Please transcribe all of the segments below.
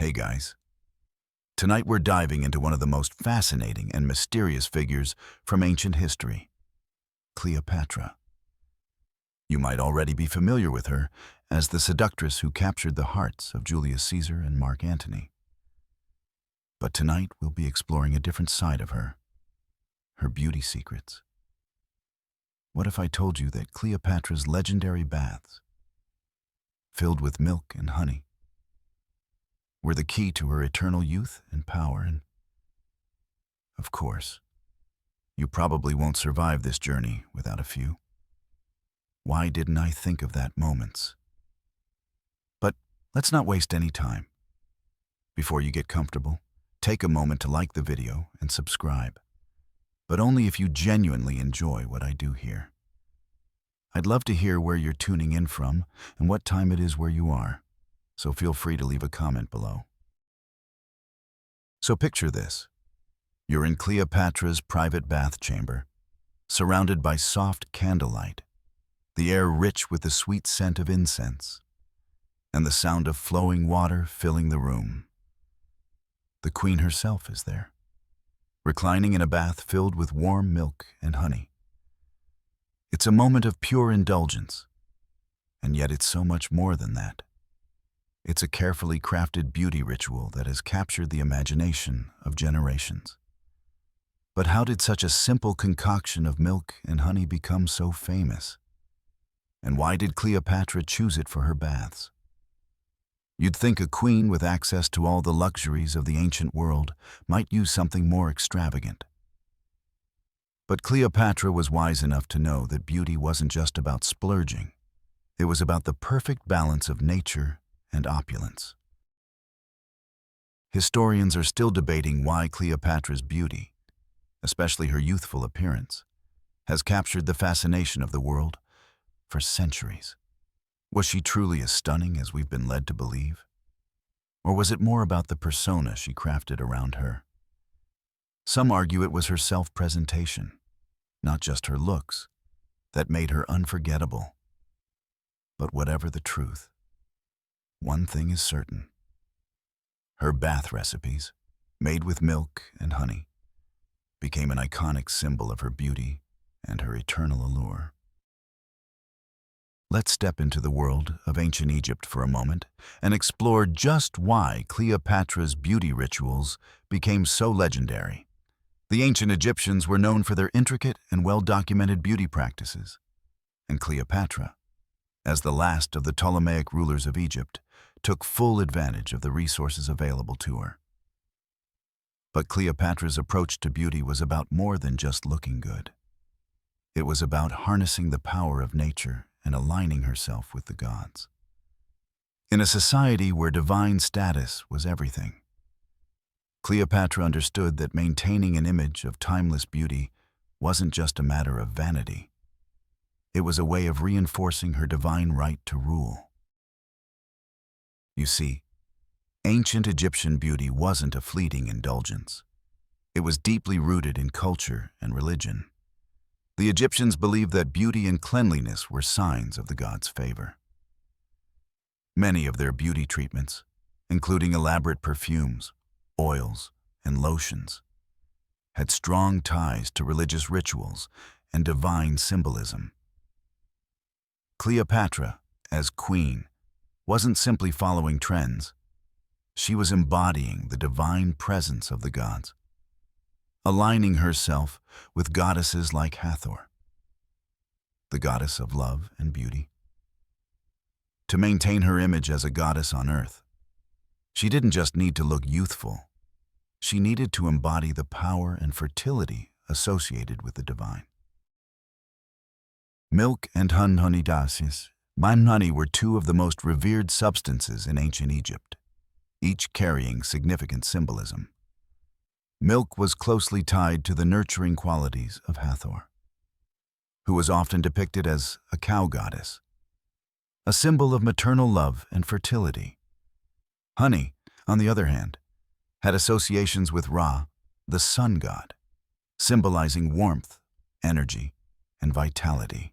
Hey guys. Tonight we're diving into one of the most fascinating and mysterious figures from ancient history, Cleopatra. You might already be familiar with her as the seductress who captured the hearts of Julius Caesar and Mark Antony. But tonight we'll be exploring a different side of her beauty secrets. What if I told you that Cleopatra's legendary baths, filled with milk and honey, were the key to her eternal youth and power? And, of course, you probably won't survive this journey without a few "why didn't I think of that" moments. But let's not waste any time. Before you get comfortable, take a moment to like the video and subscribe, but only if you genuinely enjoy what I do here. I'd love to hear where you're tuning in from and what time it is where you are, so feel free to leave a comment below. So picture this. You're in Cleopatra's private bath chamber, surrounded by soft candlelight, the air rich with the sweet scent of incense, and the sound of flowing water filling the room. The queen herself is there, reclining in a bath filled with warm milk and honey. It's a moment of pure indulgence, and yet it's so much more than that. It's a carefully crafted beauty ritual that has captured the imagination of generations. But how did such a simple concoction of milk and honey become so famous? And why did Cleopatra choose it for her baths? You'd think a queen with access to all the luxuries of the ancient world might use something more extravagant. But Cleopatra was wise enough to know that beauty wasn't just about splurging. It was about the perfect balance of nature and opulence. Historians are still debating why Cleopatra's beauty, especially her youthful appearance, has captured the fascination of the world for centuries. Was she truly as stunning as we've been led to believe? Or was it more about the persona she crafted around her? Some argue it was her self-presentation, not just her looks, that made her unforgettable. But whatever the truth, one thing is certain. Her bath recipes, made with milk and honey, became an iconic symbol of her beauty and her eternal allure. Let's step into the world of ancient Egypt for a moment and explore just why Cleopatra's beauty rituals became so legendary. The ancient Egyptians were known for their intricate and well-documented beauty practices, and Cleopatra, as the last of the Ptolemaic rulers of Egypt, took full advantage of the resources available to her. But Cleopatra's approach to beauty was about more than just looking good. It was about harnessing the power of nature and aligning herself with the gods. In a society where divine status was everything, Cleopatra understood that maintaining an image of timeless beauty wasn't just a matter of vanity. It was a way of reinforcing her divine right to rule. You see, ancient Egyptian beauty wasn't a fleeting indulgence. It was deeply rooted in culture and religion. The Egyptians believed that beauty and cleanliness were signs of the gods' favor. Many of their beauty treatments, including elaborate perfumes, oils, and lotions, had strong ties to religious rituals and divine symbolism. Cleopatra, as queen, wasn't simply following trends. She was embodying the divine presence of the gods, aligning herself with goddesses like Hathor, the goddess of love and beauty. To maintain her image as a goddess on earth, she didn't just need to look youthful. She needed to embody the power and fertility associated with the divine. Milk and honey were two of the most revered substances in ancient Egypt, each carrying significant symbolism. Milk was closely tied to the nurturing qualities of Hathor, who was often depicted as a cow goddess, a symbol of maternal love and fertility. Honey, on the other hand, had associations with Ra, the sun god, symbolizing warmth, energy, and vitality.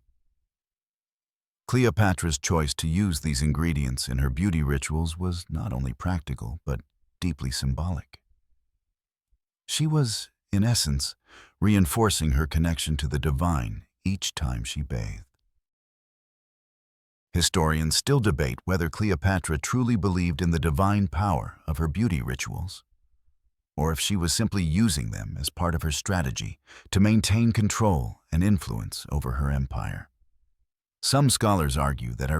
Cleopatra's choice to use these ingredients in her beauty rituals was not only practical, but deeply symbolic. She was, in essence, reinforcing her connection to the divine each time she bathed. Historians still debate whether Cleopatra truly believed in the divine power of her beauty rituals, or if she was simply using them as part of her strategy to maintain control and influence over her empire. Some scholars argue that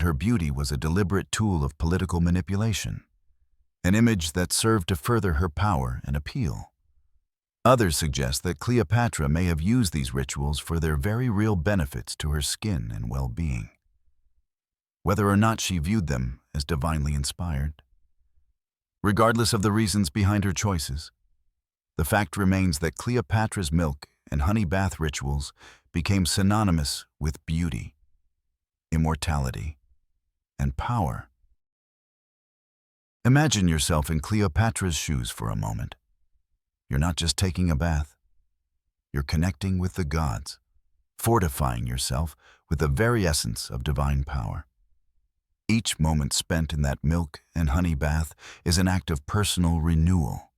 her beauty was a deliberate tool of political manipulation, an image that served to further her power and appeal. Others suggest that Cleopatra may have used these rituals for their very real benefits to her skin and well-being, whether or not she viewed them as divinely inspired. Regardless of the reasons behind her choices, the fact remains that Cleopatra's milk and honey bath rituals became synonymous with beauty, immortality, and power. Imagine yourself in Cleopatra's shoes for a moment. You're not just taking a bath. You're connecting with the gods, fortifying yourself with the very essence of divine power. Each moment spent in that milk and honey bath is an act of personal renewal,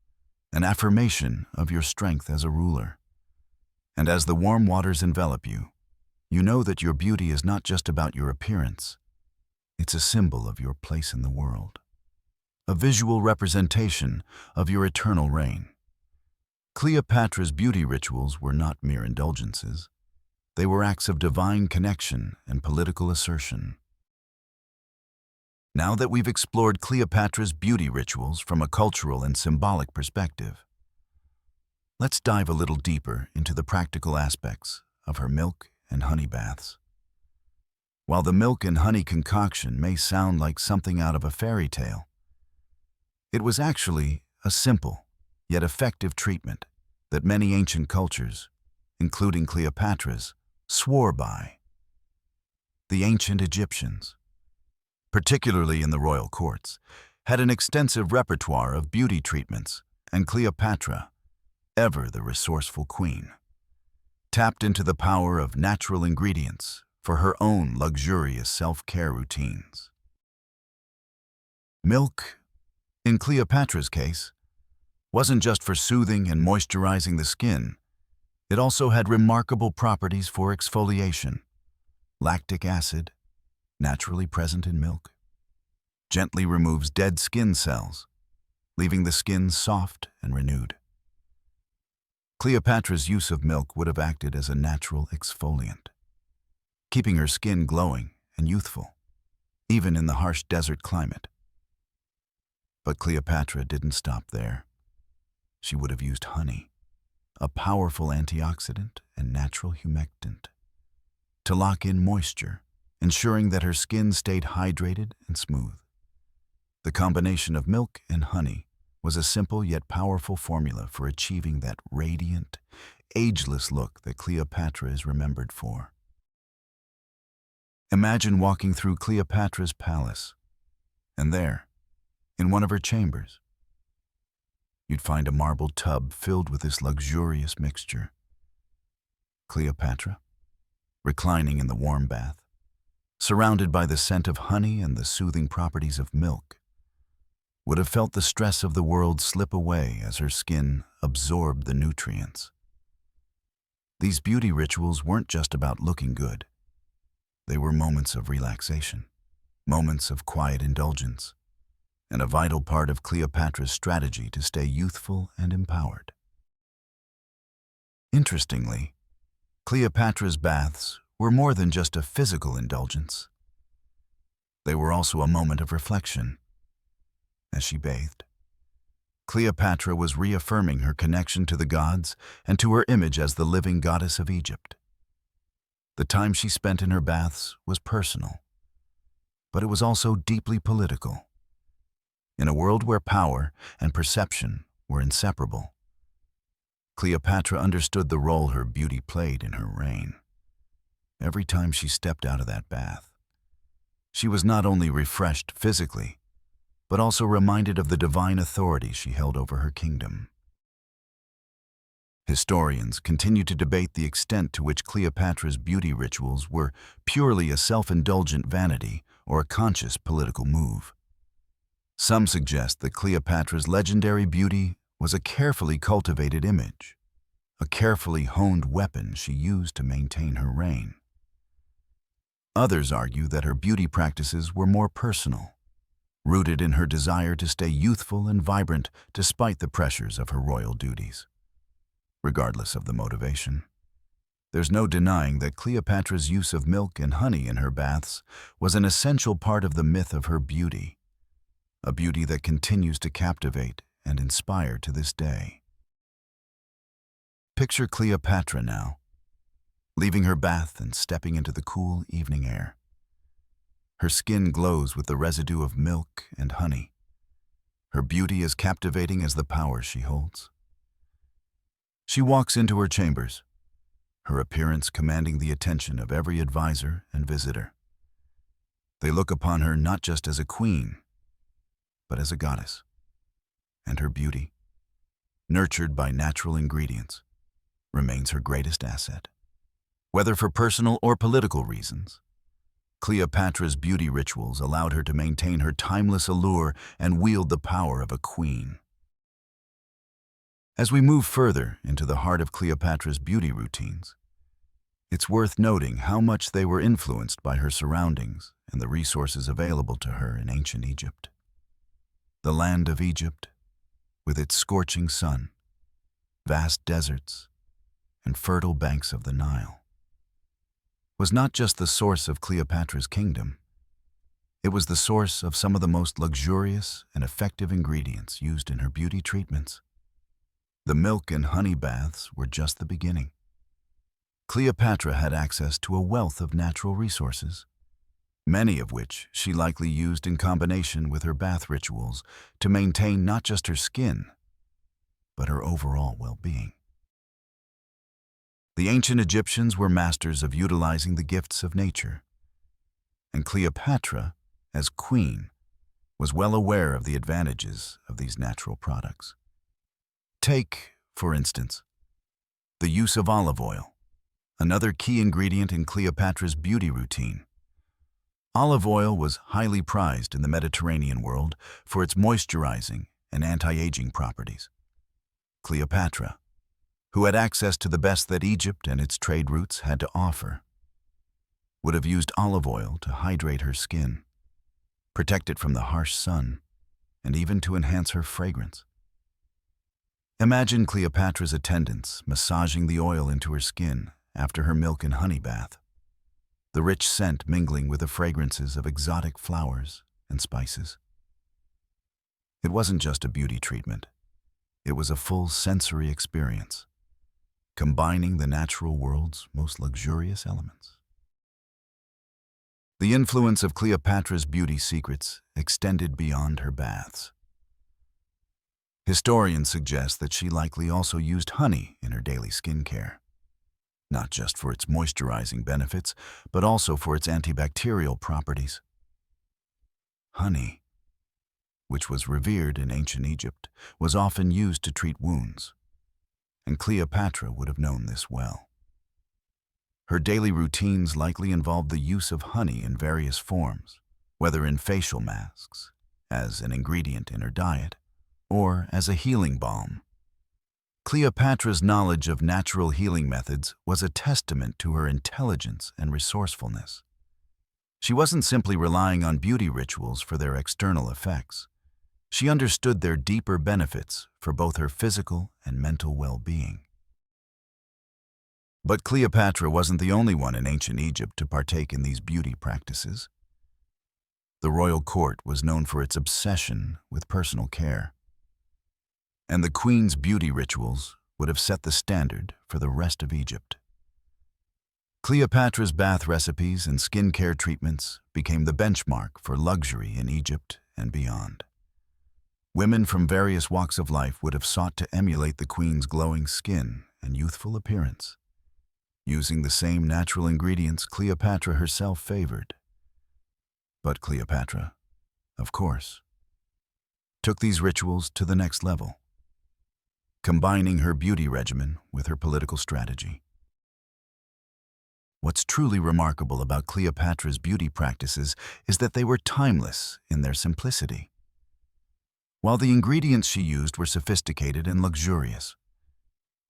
an affirmation of your strength as a ruler. And as the warm waters envelop you, you know that your beauty is not just about your appearance. It's a symbol of your place in the world, a visual representation of your eternal reign. Cleopatra's beauty rituals were not mere indulgences. They were acts of divine connection and political assertion. Now that we've explored Cleopatra's beauty rituals from a cultural and symbolic perspective, let's dive a little deeper into the practical aspects of her milk and honey baths. While the milk and honey concoction may sound like something out of a fairy tale, it was actually a simple yet effective treatment that many ancient cultures, including Cleopatra's, swore by. The ancient Egyptians, particularly in the royal courts, had an extensive repertoire of beauty treatments, and Cleopatra, ever the resourceful queen, tapped into the power of natural ingredients for her own luxurious self-care routines. Milk, in Cleopatra's case, wasn't just for soothing and moisturizing the skin. It also had remarkable properties for exfoliation. Lactic acid, naturally present in milk, gently removes dead skin cells, leaving the skin soft and renewed. Cleopatra's use of milk would have acted as a natural exfoliant, keeping her skin glowing and youthful, even in the harsh desert climate. But Cleopatra didn't stop there. She would have used honey, a powerful antioxidant and natural humectant, to lock in moisture, ensuring that her skin stayed hydrated and smooth. The combination of milk and honey was a simple yet powerful formula for achieving that radiant, ageless look that Cleopatra is remembered for. Imagine walking through Cleopatra's palace, and there, in one of her chambers, you'd find a marble tub filled with this luxurious mixture. Cleopatra, reclining in the warm bath, surrounded by the scent of honey and the soothing properties of milk, would have felt the stress of the world slip away as her skin absorbed the nutrients. These beauty rituals weren't just about looking good. They were moments of relaxation, moments of quiet indulgence, and a vital part of Cleopatra's strategy to stay youthful and empowered. Interestingly, Cleopatra's baths were more than just a physical indulgence. They were also a moment of reflection. As she bathed, Cleopatra was reaffirming her connection to the gods and to her image as the living goddess of Egypt. The time she spent in her baths was personal, but it was also deeply political. In a world where power and perception were inseparable, Cleopatra understood the role her beauty played in her reign. Every time she stepped out of that bath, she was not only refreshed physically, but also reminded of the divine authority she held over her kingdom. Historians continue to debate the extent to which Cleopatra's beauty rituals were purely a self-indulgent vanity or a conscious political move. Some suggest that Cleopatra's legendary beauty was a carefully cultivated image, a carefully honed weapon she used to maintain her reign. Others argue that her beauty practices were more personal, rooted in her desire to stay youthful and vibrant despite the pressures of her royal duties. Regardless of the motivation, there's no denying that Cleopatra's use of milk and honey in her baths was an essential part of the myth of her beauty, a beauty that continues to captivate and inspire to this day. Picture Cleopatra now, leaving her bath and stepping into the cool evening air. Her skin glows with the residue of milk and honey. Her beauty as captivating as the power she holds. She walks into her chambers, her appearance commanding the attention of every advisor and visitor. They look upon her not just as a queen, but as a goddess. And her beauty, nurtured by natural ingredients, remains her greatest asset. Whether for personal or political reasons, Cleopatra's beauty rituals allowed her to maintain her timeless allure and wield the power of a queen. As we move further into the heart of Cleopatra's beauty routines, it's worth noting how much they were influenced by her surroundings and the resources available to her in ancient Egypt. The land of Egypt, with its scorching sun, vast deserts, and fertile banks of the Nile, was not just the source of Cleopatra's kingdom. It was the source of some of the most luxurious and effective ingredients used in her beauty treatments. The milk and honey baths were just the beginning. Cleopatra had access to a wealth of natural resources, many of which she likely used in combination with her bath rituals to maintain not just her skin, but her overall well-being. The ancient Egyptians were masters of utilizing the gifts of nature, and Cleopatra, as queen, was well aware of the advantages of these natural products. Take, for instance, the use of olive oil, another key ingredient in Cleopatra's beauty routine. Olive oil was highly prized in the Mediterranean world for its moisturizing and anti-aging properties. Cleopatra, who had access to the best that Egypt and its trade routes had to offer, would have used olive oil to hydrate her skin, protect it from the harsh sun, and even to enhance her fragrance. Imagine Cleopatra's attendants massaging the oil into her skin after her milk and honey bath, the rich scent mingling with the fragrances of exotic flowers and spices. It wasn't just a beauty treatment. It was a full sensory experience, combining the natural world's most luxurious elements. The influence of Cleopatra's beauty secrets extended beyond her baths. Historians suggest that she likely also used honey in her daily skincare, not just for its moisturizing benefits, but also for its antibacterial properties. Honey, which was revered in ancient Egypt, was often used to treat wounds, and Cleopatra would have known this well. Her daily routines likely involved the use of honey in various forms, whether in facial masks, as an ingredient in her diet, or as a healing balm. Cleopatra's knowledge of natural healing methods was a testament to her intelligence and resourcefulness. She wasn't simply relying on beauty rituals for their external effects. She understood their deeper benefits for both her physical and mental well-being. But Cleopatra wasn't the only one in ancient Egypt to partake in these beauty practices. The royal court was known for its obsession with personal care, and the queen's beauty rituals would have set the standard for the rest of Egypt. Cleopatra's bath recipes and skincare treatments became the benchmark for luxury in Egypt and beyond. Women from various walks of life would have sought to emulate the queen's glowing skin and youthful appearance, using the same natural ingredients Cleopatra herself favored. But Cleopatra, of course, took these rituals to the next level, combining her beauty regimen with her political strategy. What's truly remarkable about Cleopatra's beauty practices is that they were timeless in their simplicity. While the ingredients she used were sophisticated and luxurious,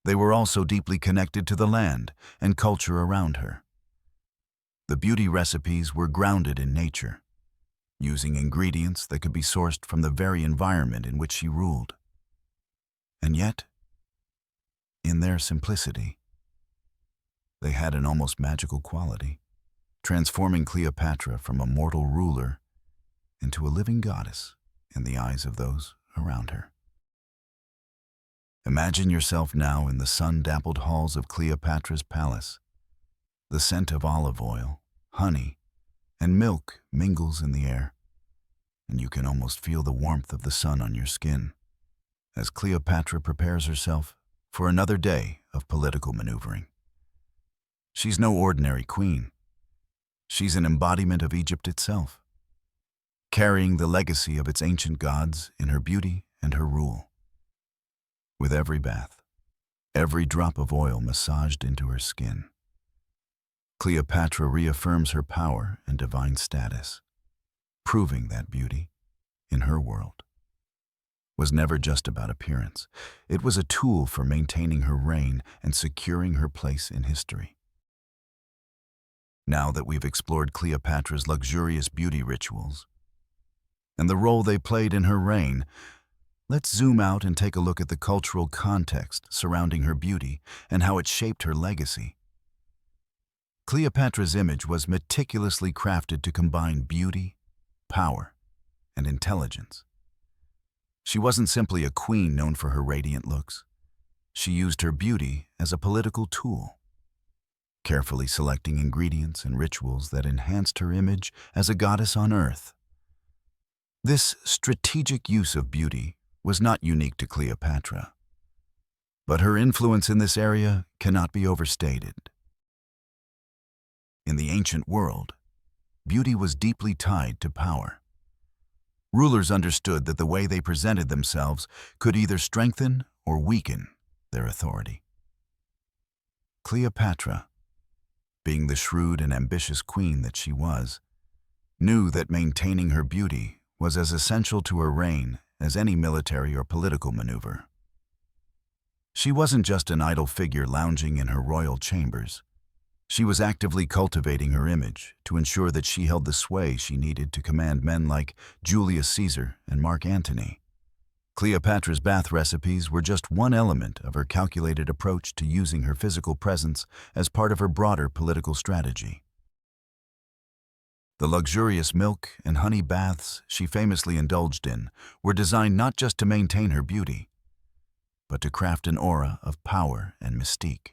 they were also deeply connected to the land and culture around her. The beauty recipes were grounded in nature, using ingredients that could be sourced from the very environment in which she ruled. And yet, in their simplicity, they had an almost magical quality, transforming Cleopatra from a mortal ruler into a living goddess in the eyes of those around her. Imagine yourself now in the sun-dappled halls of Cleopatra's palace. The scent of olive oil, honey, and milk mingles in the air, and you can almost feel the warmth of the sun on your skin as Cleopatra prepares herself for another day of political maneuvering. She's no ordinary queen. She's an embodiment of Egypt itself, carrying the legacy of its ancient gods in her beauty and her rule. With every bath, every drop of oil massaged into her skin, Cleopatra reaffirms her power and divine status, proving that beauty, in her world, was never just about appearance. It was a tool for maintaining her reign and securing her place in history. Now that we've explored Cleopatra's luxurious beauty rituals and the role they played in her reign, let's zoom out and take a look at the cultural context surrounding her beauty and how it shaped her legacy. Cleopatra's image was meticulously crafted to combine beauty, power, and intelligence. She wasn't simply a queen known for her radiant looks. She used her beauty as a political tool, carefully selecting ingredients and rituals that enhanced her image as a goddess on earth. This strategic use of beauty was not unique to Cleopatra, but her influence in this area cannot be overstated. In the ancient world, beauty was deeply tied to power. Rulers understood that the way they presented themselves could either strengthen or weaken their authority. Cleopatra, being the shrewd and ambitious queen that she was, knew that maintaining her beauty was as essential to her reign as any military or political maneuver. She wasn't just an idle figure lounging in her royal chambers. She was actively cultivating her image to ensure that she held the sway she needed to command men like Julius Caesar and Mark Antony. Cleopatra's bath recipes were just one element of her calculated approach to using her physical presence as part of her broader political strategy. The luxurious milk and honey baths she famously indulged in were designed not just to maintain her beauty, but to craft an aura of power and mystique.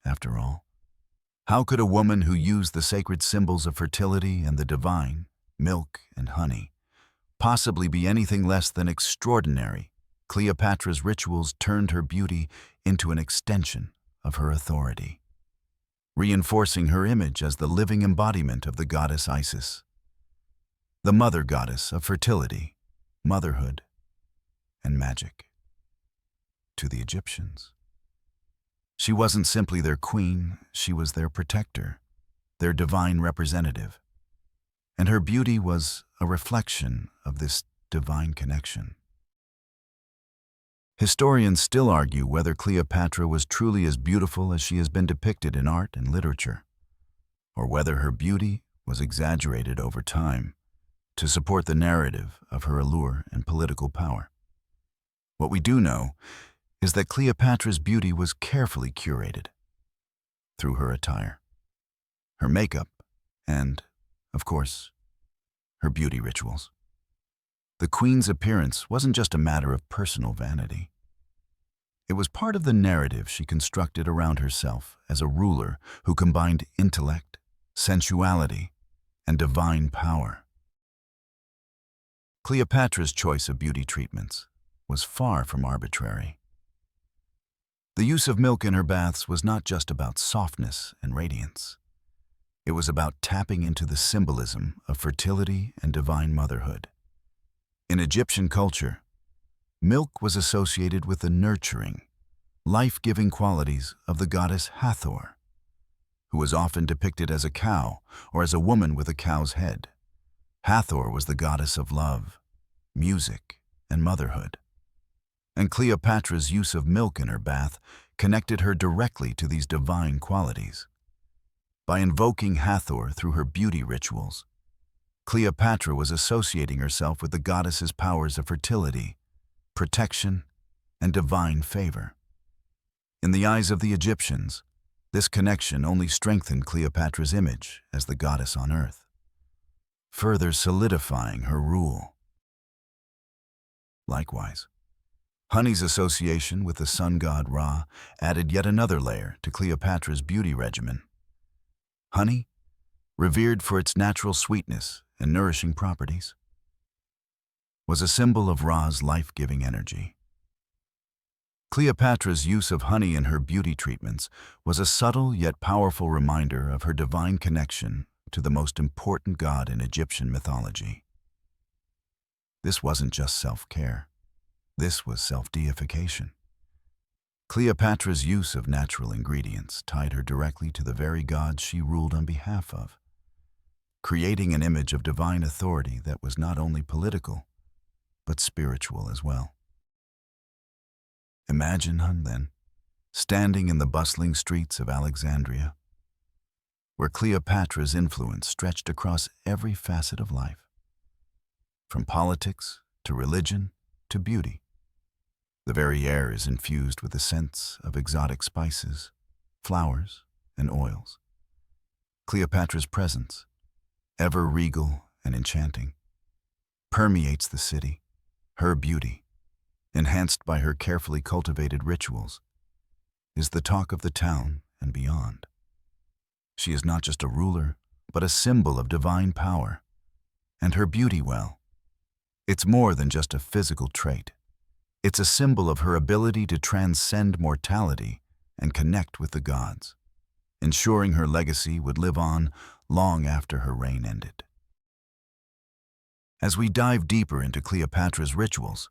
After all, how could a woman who used the sacred symbols of fertility and the divine, milk and honey, possibly be anything less than extraordinary? Cleopatra's rituals turned her beauty into an extension of her authority, reinforcing her image as the living embodiment of the goddess Isis, the mother goddess of fertility, motherhood, and magic. To the Egyptians, she wasn't simply their queen, she was their protector, their divine representative. And her beauty was a reflection of this divine connection. Historians still argue whether Cleopatra was truly as beautiful as she has been depicted in art and literature, or whether her beauty was exaggerated over time to support the narrative of her allure and political power. What we do know is that Cleopatra's beauty was carefully curated through her attire, her makeup, and, of course, her beauty rituals. The queen's appearance wasn't just a matter of personal vanity. It was part of the narrative she constructed around herself as a ruler who combined intellect, sensuality, and divine power. Cleopatra's choice of beauty treatments was far from arbitrary. The use of milk in her baths was not just about softness and radiance. It was about tapping into the symbolism of fertility and divine motherhood. In Egyptian culture, milk was associated with the nurturing, life-giving qualities of the goddess Hathor, who was often depicted as a cow or as a woman with a cow's head. Hathor was the goddess of love, music, and motherhood. And Cleopatra's use of milk in her bath connected her directly to these divine qualities. By invoking Hathor through her beauty rituals, Cleopatra was associating herself with the goddess's powers of fertility, protection, and divine favor. In the eyes of the Egyptians, this connection only strengthened Cleopatra's image as the goddess on earth, further solidifying her rule. Likewise, honey's association with the sun god Ra added yet another layer to Cleopatra's beauty regimen. Honey, revered for its natural sweetness and nourishing properties, was a symbol of Ra's life-giving energy. Cleopatra's use of honey in her beauty treatments was a subtle yet powerful reminder of her divine connection to the most important god in Egyptian mythology. This wasn't just self-care. This was self-deification. Cleopatra's use of natural ingredients tied her directly to the very gods she ruled on behalf of, creating an image of divine authority that was not only political, but spiritual as well. Imagine, then, standing in the bustling streets of Alexandria, where Cleopatra's influence stretched across every facet of life, from politics to religion to beauty. The very air is infused with the scents of exotic spices, flowers, and oils. Cleopatra's presence, ever regal and enchanting, permeates the city. Her beauty, enhanced by her carefully cultivated rituals, is the talk of the town and beyond. She is not just a ruler, but a symbol of divine power. And her beauty, well, it's more than just a physical trait. It's a symbol of her ability to transcend mortality and connect with the gods, ensuring her legacy would live on long after her reign ended. As we dive deeper into Cleopatra's rituals,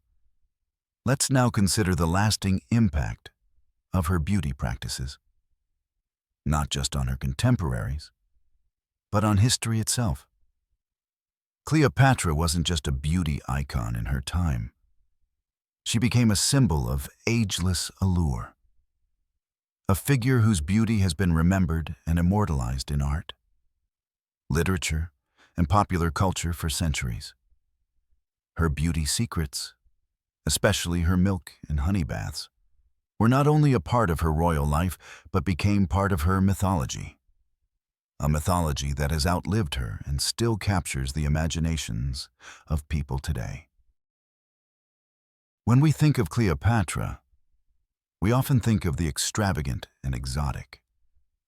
let's now consider the lasting impact of her beauty practices, not just on her contemporaries, but on history itself. Cleopatra wasn't just a beauty icon in her time. She became a symbol of ageless allure, a figure whose beauty has been remembered and immortalized in art, literature, and popular culture for centuries. Her beauty secrets, especially her milk and honey baths, were not only a part of her royal life, but became part of her mythology. A mythology that has outlived her and still captures the imaginations of people today. When we think of Cleopatra, we often think of the extravagant and exotic,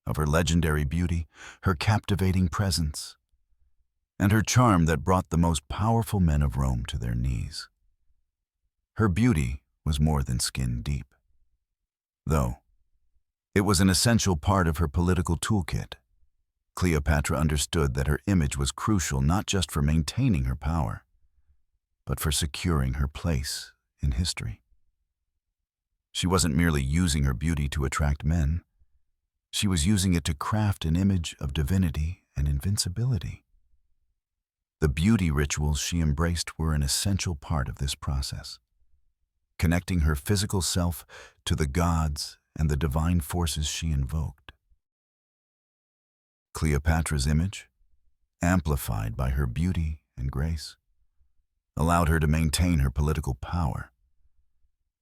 of her legendary beauty, her captivating presence, and her charm that brought the most powerful men of Rome to their knees. Her beauty was more than skin deep, though it was an essential part of her political toolkit. Cleopatra understood that her image was crucial not just for maintaining her power, but for securing her place in history. She wasn't merely using her beauty to attract men. She was using it to craft an image of divinity and invincibility. The beauty rituals she embraced were an essential part of this process, connecting her physical self to the gods and the divine forces she invoked. Cleopatra's image, amplified by her beauty and grace, allowed her to maintain her political power,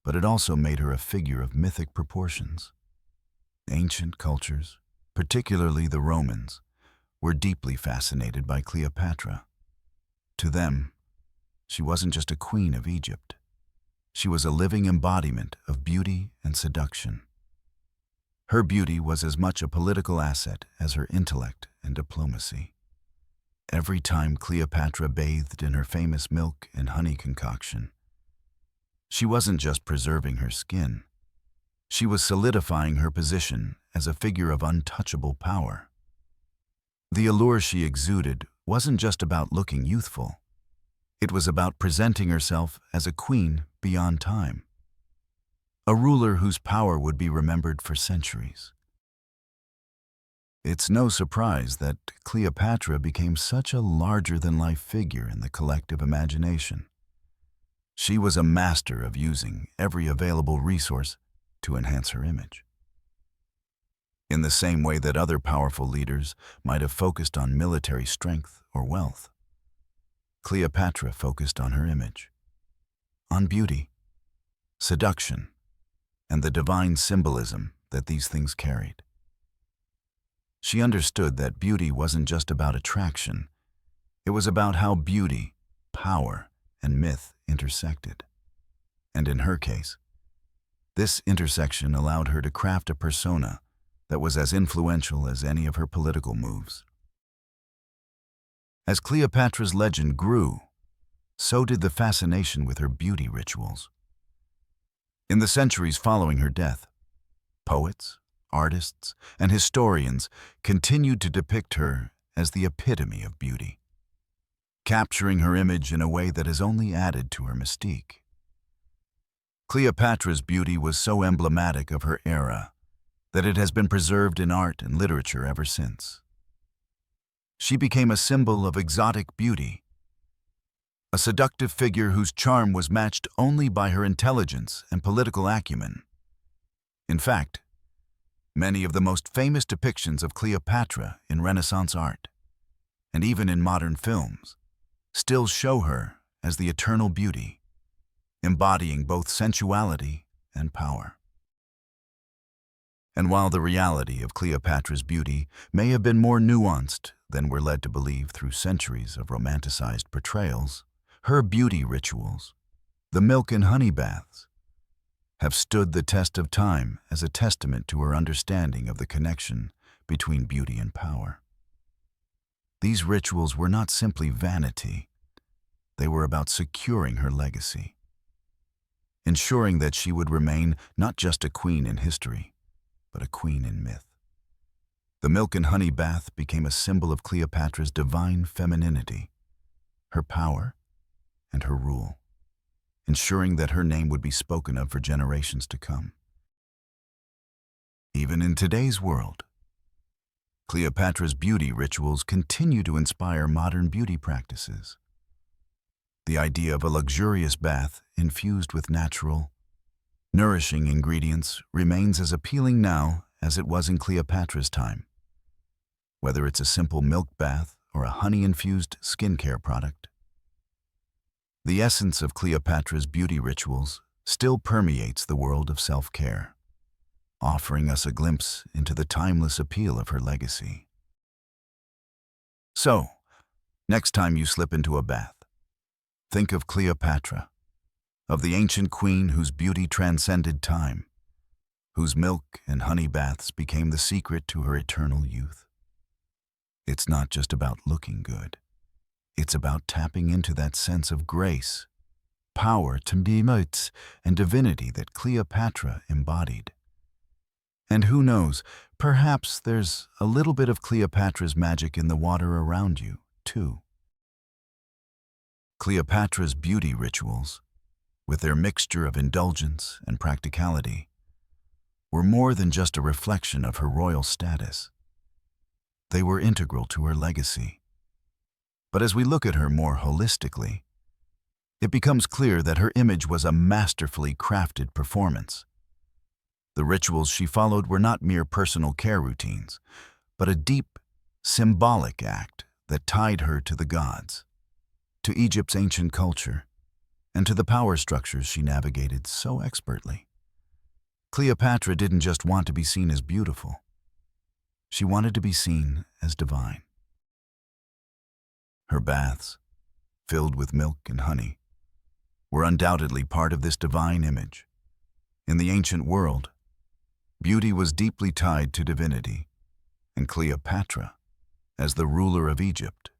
but it also made her a figure of mythic proportions. Ancient cultures, particularly the Romans, were deeply fascinated by Cleopatra. To them, she wasn't just a queen of Egypt. She was a living embodiment of beauty and seduction. Her beauty was as much a political asset as her intellect and diplomacy. Every time Cleopatra bathed in her famous milk and honey concoction, she wasn't just preserving her skin. She was solidifying her position as a figure of untouchable power. The allure she exuded wasn't just about looking youthful. It was about presenting herself as a queen beyond time, a ruler whose power would be remembered for centuries. It's no surprise that Cleopatra became such a larger-than-life figure in the collective imagination. She was a master of using every available resource to enhance her image. In the same way that other powerful leaders might have focused on military strength or wealth, Cleopatra focused on her image, on beauty, seduction, and the divine symbolism that these things carried. She understood that beauty wasn't just about attraction, it was about how beauty, power, and myth intersected. And in her case, this intersection allowed her to craft a persona that was as influential as any of her political moves. As Cleopatra's legend grew, so did the fascination with her beauty rituals. In the centuries following her death, poets, artists, and historians continued to depict her as the epitome of beauty, capturing her image in a way that has only added to her mystique. Cleopatra's beauty was so emblematic of her era that it has been preserved in art and literature ever since. She became a symbol of exotic beauty, a seductive figure whose charm was matched only by her intelligence and political acumen. In fact, many of the most famous depictions of Cleopatra in Renaissance art, and even in modern films, still show her as the eternal beauty, embodying both sensuality and power. And while the reality of Cleopatra's beauty may have been more nuanced than we're led to believe through centuries of romanticized portrayals, her beauty rituals, the milk and honey baths, have stood the test of time as a testament to her understanding of the connection between beauty and power. These rituals were not simply vanity, they were about securing her legacy, ensuring that she would remain not just a queen in history, but a queen in myth. The milk and honey bath became a symbol of Cleopatra's divine femininity, her power, and her rule, ensuring that her name would be spoken of for generations to come. Even in today's world, Cleopatra's beauty rituals continue to inspire modern beauty practices. The idea of a luxurious bath infused with natural, nourishing ingredients remains as appealing now as it was in Cleopatra's time. Whether it's a simple milk bath or a honey-infused skincare product, the essence of Cleopatra's beauty rituals still permeates the world of self-care, offering us a glimpse into the timeless appeal of her legacy. So, next time you slip into a bath, think of Cleopatra, of the ancient queen whose beauty transcended time, whose milk and honey baths became the secret to her eternal youth. It's not just about looking good. It's about tapping into that sense of grace, power, timidity, and divinity that Cleopatra embodied. And who knows, perhaps there's a little bit of Cleopatra's magic in the water around you, too. Cleopatra's beauty rituals, with their mixture of indulgence and practicality, were more than just a reflection of her royal status. They were integral to her legacy. But as we look at her more holistically, it becomes clear that her image was a masterfully crafted performance. The rituals she followed were not mere personal care routines, but a deep, symbolic act that tied her to the gods, to Egypt's ancient culture, and to the power structures she navigated so expertly. Cleopatra didn't just want to be seen as beautiful. She wanted to be seen as divine. Her baths, filled with milk and honey, were undoubtedly part of this divine image. In the ancient world, beauty was deeply tied to divinity, and Cleopatra, as the ruler of Egypt,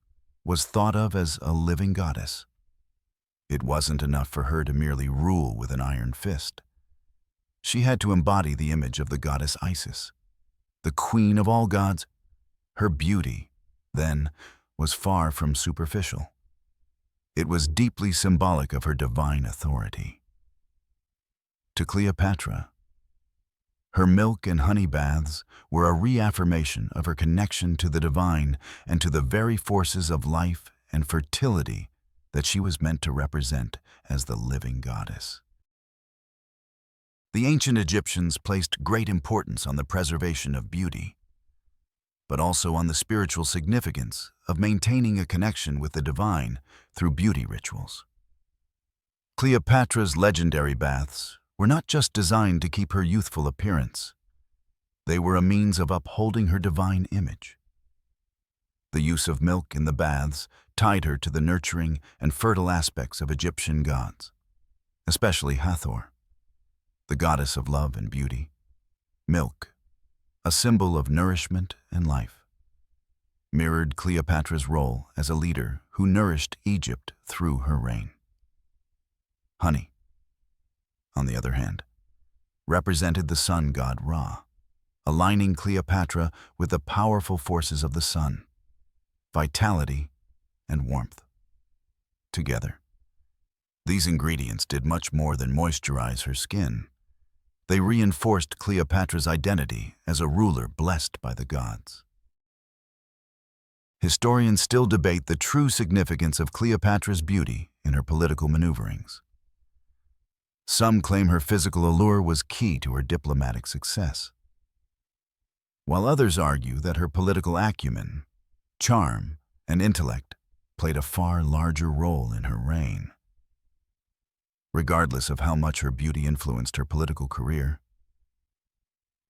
was thought of as a living goddess. It wasn't enough for her to merely rule with an iron fist. She had to embody the image of the goddess Isis, the queen of all gods. Her beauty, then, was far from superficial. It was deeply symbolic of her divine authority. To Cleopatra, her milk and honey baths were a reaffirmation of her connection to the divine and to the very forces of life and fertility that she was meant to represent as the living goddess. The ancient Egyptians placed great importance on the preservation of beauty, but also on the spiritual significance of maintaining a connection with the divine through beauty rituals. Cleopatra's legendary baths were not just designed to keep her youthful appearance. They were a means of upholding her divine image. The use of milk in the baths tied her to the nurturing and fertile aspects of Egyptian gods, especially Hathor, the goddess of love and beauty. Milk, a symbol of nourishment and life, mirrored Cleopatra's role as a leader who nourished Egypt through her reign. Honey, on the other hand, represented the sun god Ra, aligning Cleopatra with the powerful forces of the sun, vitality, and warmth. Together, these ingredients did much more than moisturize her skin. They reinforced Cleopatra's identity as a ruler blessed by the gods. Historians still debate the true significance of Cleopatra's beauty in her political maneuverings. Some claim her physical allure was key to her diplomatic success, while others argue that her political acumen, charm, and intellect played a far larger role in her reign. Regardless of how much her beauty influenced her political career,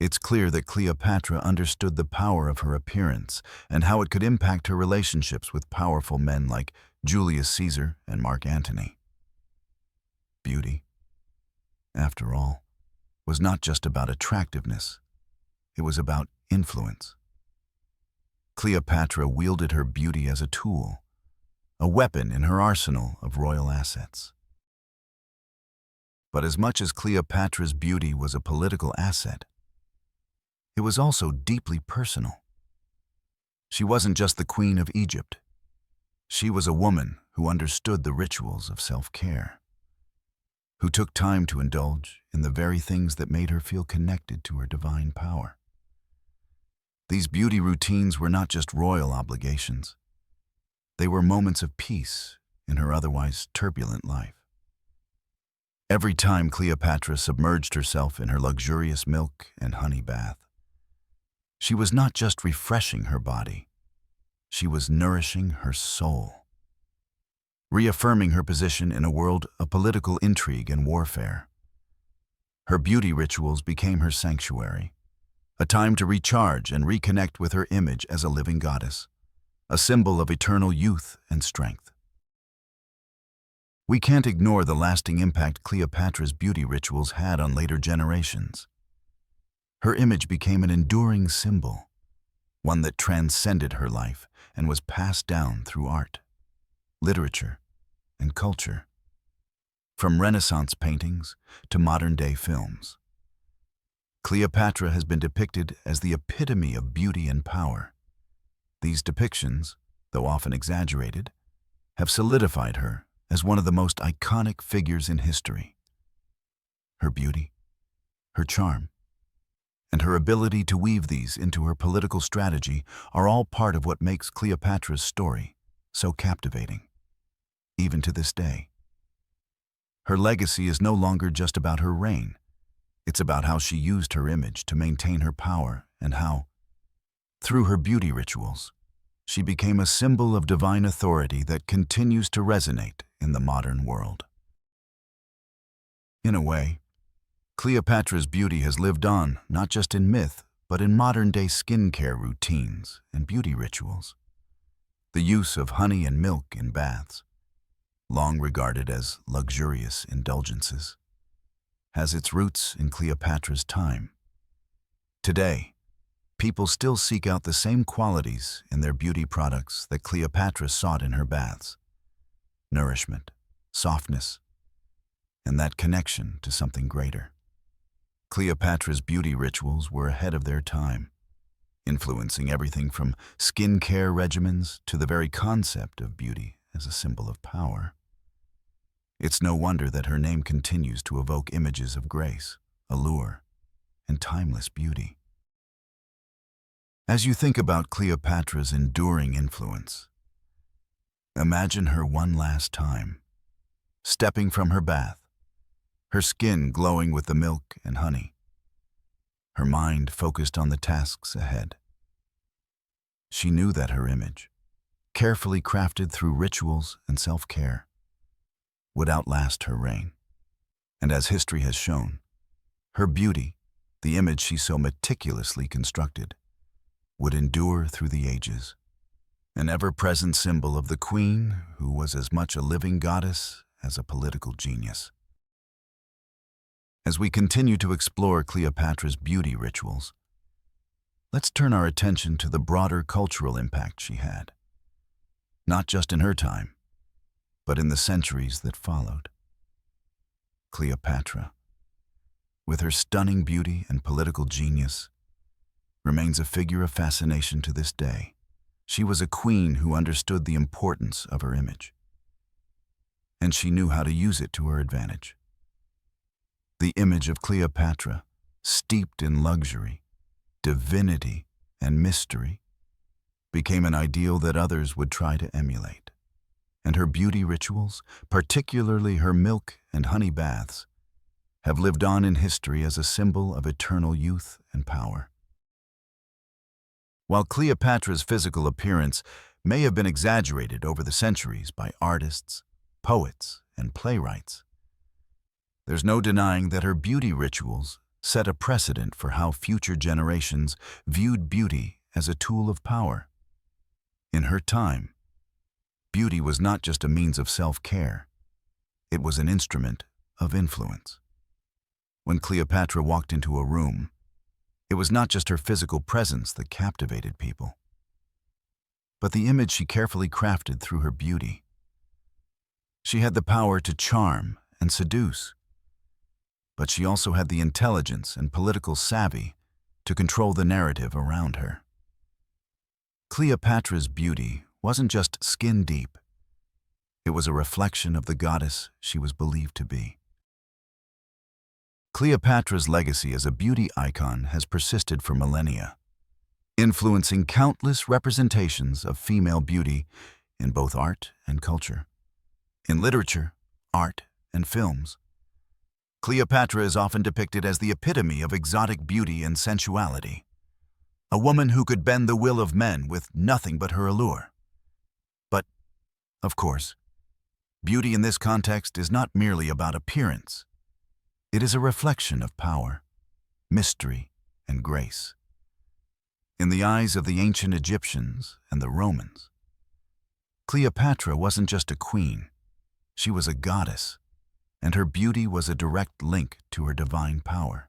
it's clear that Cleopatra understood the power of her appearance and how it could impact her relationships with powerful men like Julius Caesar and Mark Antony. Beauty, after all, was not just about attractiveness. It was about influence. Cleopatra wielded her beauty as a tool, a weapon in her arsenal of royal assets. But as much as Cleopatra's beauty was a political asset, it was also deeply personal. She wasn't just the queen of Egypt. She was a woman who understood the rituals of self-care, who took time to indulge in the very things that made her feel connected to her divine power. These beauty routines were not just royal obligations. They were moments of peace in her otherwise turbulent life. Every time Cleopatra submerged herself in her luxurious milk and honey bath, she was not just refreshing her body, she was nourishing her soul, reaffirming her position in a world of political intrigue and warfare. Her beauty rituals became her sanctuary, a time to recharge and reconnect with her image as a living goddess, a symbol of eternal youth and strength. We can't ignore the lasting impact Cleopatra's beauty rituals had on later generations. Her image became an enduring symbol, one that transcended her life and was passed down through art, literature, and culture. From Renaissance paintings to modern-day films, Cleopatra has been depicted as the epitome of beauty and power. These depictions, though often exaggerated, have solidified her as one of the most iconic figures in history. Her beauty, her charm, and her ability to weave these into her political strategy are all part of what makes Cleopatra's story so captivating, even to this day. Her legacy is no longer just about her reign. It's about how she used her image to maintain her power and how, through her beauty rituals, she became a symbol of divine authority that continues to resonate in the modern world. In a way, Cleopatra's beauty has lived on not just in myth, but in modern-day skincare routines and beauty rituals. The use of honey and milk in baths, long regarded as luxurious indulgences, has its roots in Cleopatra's time. Today, people still seek out the same qualities in their beauty products that Cleopatra sought in her baths: nourishment, softness, and that connection to something greater. Cleopatra's beauty rituals were ahead of their time, influencing everything from skincare regimens to the very concept of beauty as a symbol of power. It's no wonder that her name continues to evoke images of grace, allure, and timeless beauty. As you think about Cleopatra's enduring influence, Imagine her one last time, stepping from her bath, her skin glowing with the milk and honey, her mind focused on the tasks ahead. She knew that her image, carefully crafted through rituals and self-care, would outlast her reign. And as history has shown, her beauty, the image she so meticulously constructed, would endure through the ages, an ever-present symbol of the queen who was as much a living goddess as a political genius. As we continue to explore Cleopatra's beauty rituals, let's turn our attention to the broader cultural impact she had, not just in her time, but in the centuries that followed. Cleopatra, with her stunning beauty and political genius, remains a figure of fascination to this day. She was a queen who understood the importance of her image, and she knew how to use it to her advantage. The image of Cleopatra, steeped in luxury, divinity, and mystery, became an ideal that others would try to emulate. And her beauty rituals, particularly her milk and honey baths, have lived on in history as a symbol of eternal youth and power. While Cleopatra's physical appearance may have been exaggerated over the centuries by artists, poets, and playwrights, there's no denying that her beauty rituals set a precedent for how future generations viewed beauty as a tool of power. In her time, beauty was not just a means of self-care, it was an instrument of influence. When Cleopatra walked into a room, it was not just her physical presence that captivated people, but the image she carefully crafted through her beauty. She had the power to charm and seduce, but she also had the intelligence and political savvy to control the narrative around her. Cleopatra's beauty wasn't just skin deep, it was a reflection of the goddess she was believed to be. Cleopatra's legacy as a beauty icon has persisted for millennia, influencing countless representations of female beauty in both art and culture. In literature, art, and films, Cleopatra is often depicted as the epitome of exotic beauty and sensuality, a woman who could bend the will of men with nothing but her allure. But, of course, beauty in this context is not merely about appearance. It is a reflection of power, mystery, and grace. In the eyes of the ancient Egyptians and the Romans, Cleopatra wasn't just a queen, she was a goddess, and her beauty was a direct link to her divine power.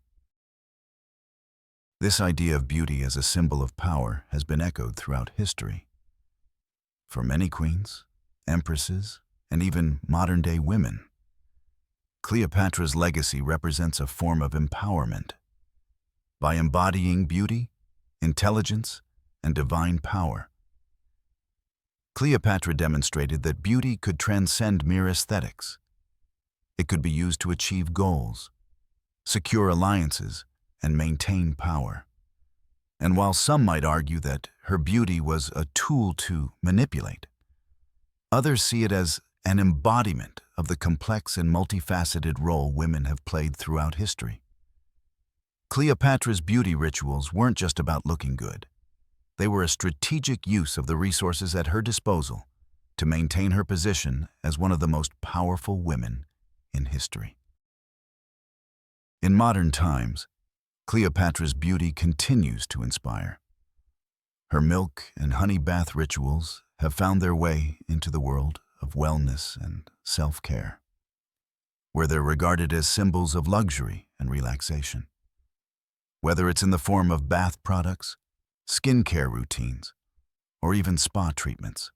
This idea of beauty as a symbol of power has been echoed throughout history. For many queens, empresses, and even modern-day women, Cleopatra's legacy represents a form of empowerment. By embodying beauty, intelligence, and divine power, Cleopatra demonstrated that beauty could transcend mere aesthetics. It could be used to achieve goals, secure alliances, and maintain power. And while some might argue that her beauty was a tool to manipulate, others see it as an embodiment of the complex and multifaceted role women have played throughout history. Cleopatra's beauty rituals weren't just about looking good. They were a strategic use of the resources at her disposal to maintain her position as one of the most powerful women in history. In modern times, Cleopatra's beauty continues to inspire. Her milk and honey bath rituals have found their way into the world of wellness and self-care, where they're regarded as symbols of luxury and relaxation. Whether it's in the form of bath products, skincare routines, or even spa treatments,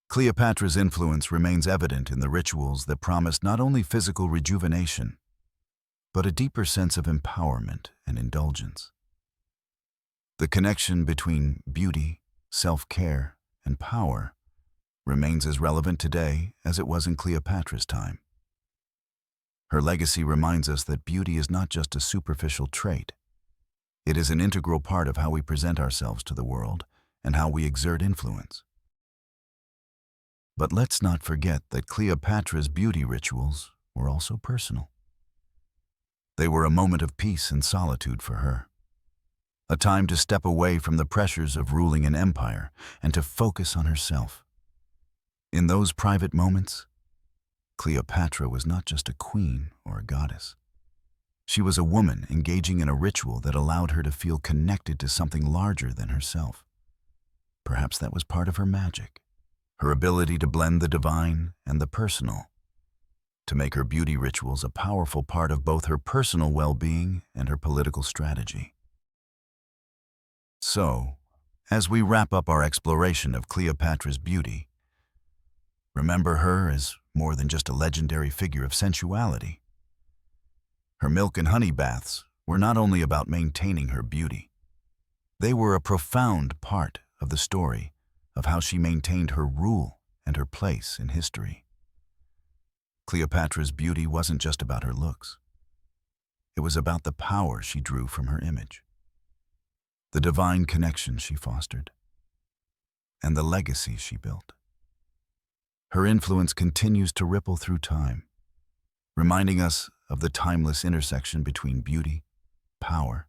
Cleopatra's influence remains evident in the rituals that promise not only physical rejuvenation, but a deeper sense of empowerment and indulgence. The connection between beauty, self-care, and power remains as relevant today as it was in Cleopatra's time. Her legacy reminds us that beauty is not just a superficial trait. It is an integral part of how we present ourselves to the world and how we exert influence. But let's not forget that Cleopatra's beauty rituals were also personal. They were a moment of peace and solitude for her, a time to step away from the pressures of ruling an empire and to focus on herself. In those private moments, Cleopatra was not just a queen or a goddess. She was a woman engaging in a ritual that allowed her to feel connected to something larger than herself. Perhaps that was part of her magic, her ability to blend the divine and the personal, to make her beauty rituals a powerful part of both her personal well-being and her political strategy. So, as we wrap up our exploration of Cleopatra's beauty, remember her as more than just a legendary figure of sensuality. Her milk and honey baths were not only about maintaining her beauty, they were a profound part of the story of how she maintained her rule and her place in history. Cleopatra's beauty wasn't just about her looks. It was about the power she drew from her image, the divine connection she fostered, and the legacy she built. Her influence continues to ripple through time, reminding us of the timeless intersection between beauty, power,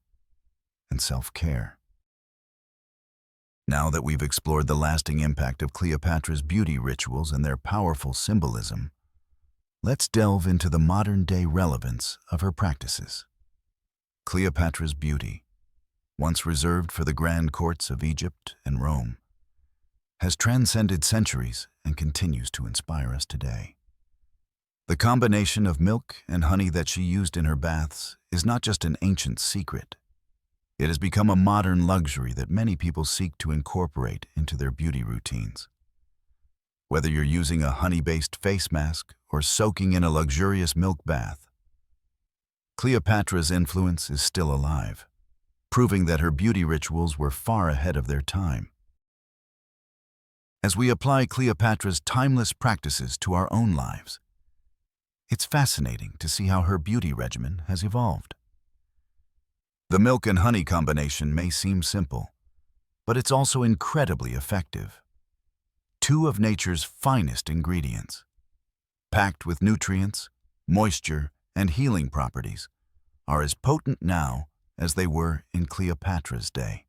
and self-care. Now that we've explored the lasting impact of Cleopatra's beauty rituals and their powerful symbolism, let's delve into the modern-day relevance of her practices. Cleopatra's beauty, once reserved for the grand courts of Egypt and Rome, has transcended centuries and continues to inspire us today. The combination of milk and honey that she used in her baths is not just an ancient secret. It has become a modern luxury that many people seek to incorporate into their beauty routines. Whether you're using a honey-based face mask or soaking in a luxurious milk bath, Cleopatra's influence is still alive, proving that her beauty rituals were far ahead of their time. As we apply Cleopatra's timeless practices to our own lives, it's fascinating to see how her beauty regimen has evolved. The milk and honey combination may seem simple, but it's also incredibly effective. Two of nature's finest ingredients, packed with nutrients, moisture, and healing properties, are as potent now as they were in Cleopatra's day.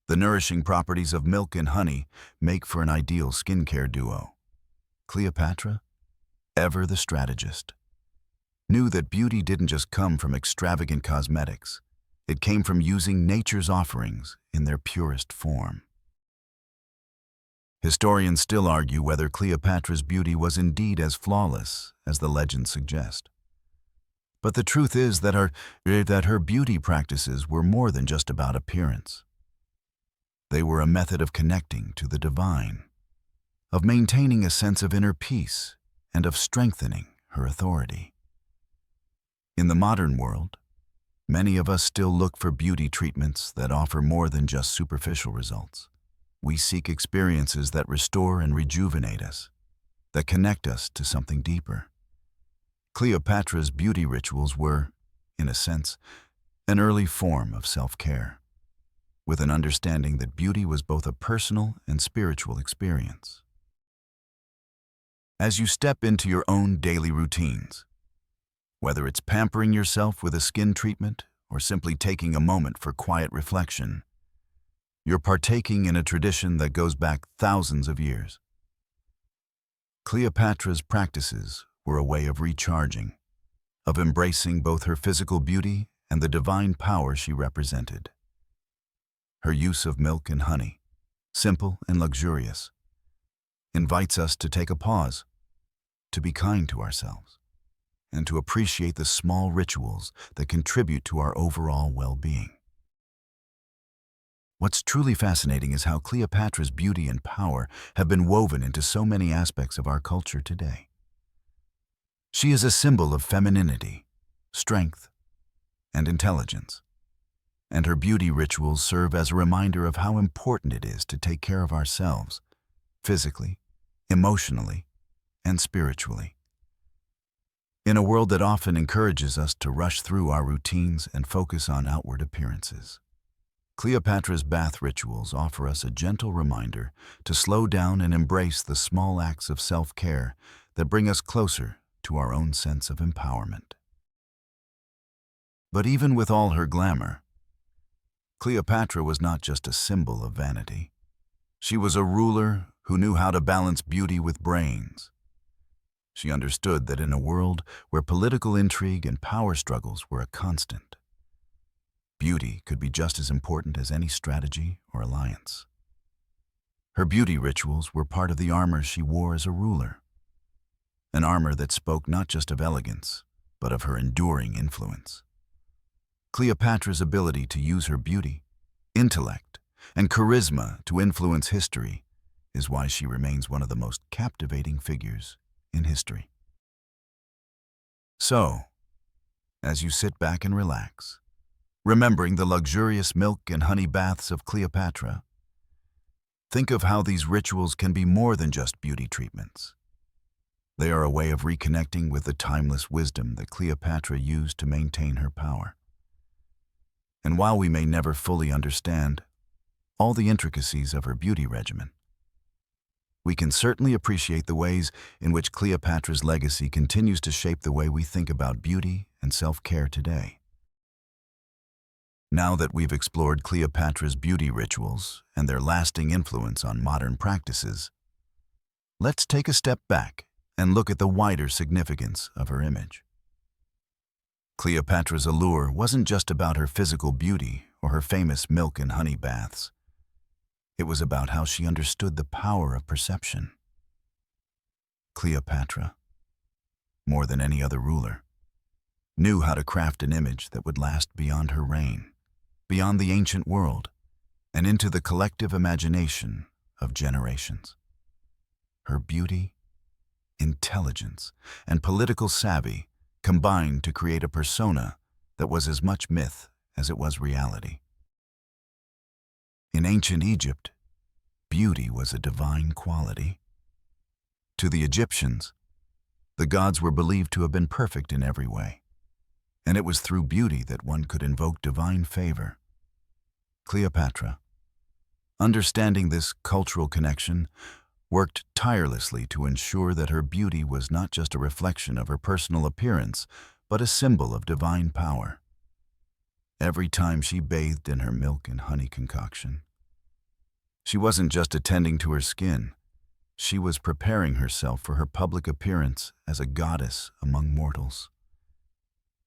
The nourishing properties of milk and honey make for an ideal skincare duo. Cleopatra, ever the strategist, knew that beauty didn't just come from extravagant cosmetics. It came from using nature's offerings in their purest form. Historians still argue whether Cleopatra's beauty was indeed as flawless as the legends suggest. But the truth is that her beauty practices were more than just about appearance. They were a method of connecting to the divine, of maintaining a sense of inner peace, and of strengthening her authority. In the modern world, many of us still look for beauty treatments that offer more than just superficial results. We seek experiences that restore and rejuvenate us, that connect us to something deeper. Cleopatra's beauty rituals were, in a sense, an early form of self-care, with an understanding that beauty was both a personal and spiritual experience. As you step into your own daily routines, whether it's pampering yourself with a skin treatment or simply taking a moment for quiet reflection, you're partaking in a tradition that goes back thousands of years. Cleopatra's practices were a way of recharging, of embracing both her physical beauty and the divine power she represented. Her use of milk and honey, simple and luxurious, invites us to take a pause, to be kind to ourselves, and to appreciate the small rituals that contribute to our overall well-being. What's truly fascinating is how Cleopatra's beauty and power have been woven into so many aspects of our culture today. She is a symbol of femininity, strength, and intelligence, and her beauty rituals serve as a reminder of how important it is to take care of ourselves, physically, emotionally, and spiritually. In a world that often encourages us to rush through our routines and focus on outward appearances, Cleopatra's bath rituals offer us a gentle reminder to slow down and embrace the small acts of self-care that bring us closer to our own sense of empowerment. But even with all her glamour, Cleopatra was not just a symbol of vanity. She was a ruler who knew how to balance beauty with brains. She understood that in a world where political intrigue and power struggles were a constant, beauty could be just as important as any strategy or alliance. Her beauty rituals were part of the armor she wore as a ruler, an armor that spoke not just of elegance, but of her enduring influence. Cleopatra's ability to use her beauty, intellect, and charisma to influence history is why she remains one of the most captivating figures in history. So, as you sit back and relax, remembering the luxurious milk and honey baths of Cleopatra, think of how these rituals can be more than just beauty treatments. They are a way of reconnecting with the timeless wisdom that Cleopatra used to maintain her power. And while we may never fully understand all the intricacies of her beauty regimen, we can certainly appreciate the ways in which Cleopatra's legacy continues to shape the way we think about beauty and self-care today. Now that we've explored Cleopatra's beauty rituals and their lasting influence on modern practices, let's take a step back and look at the wider significance of her image. Cleopatra's allure wasn't just about her physical beauty or her famous milk and honey baths. It was about how she understood the power of perception. Cleopatra, more than any other ruler, knew how to craft an image that would last beyond her reign, beyond the ancient world, and into the collective imagination of generations. Her beauty, intelligence, and political savvy combined to create a persona that was as much myth as it was reality. In ancient Egypt, beauty was a divine quality. To the Egyptians, the gods were believed to have been perfect in every way, and it was through beauty that one could invoke divine favor. Cleopatra, understanding this cultural connection, worked tirelessly to ensure that her beauty was not just a reflection of her personal appearance, but a symbol of divine power. Every time she bathed in her milk and honey concoction, she wasn't just attending to her skin, she was preparing herself for her public appearance as a goddess among mortals.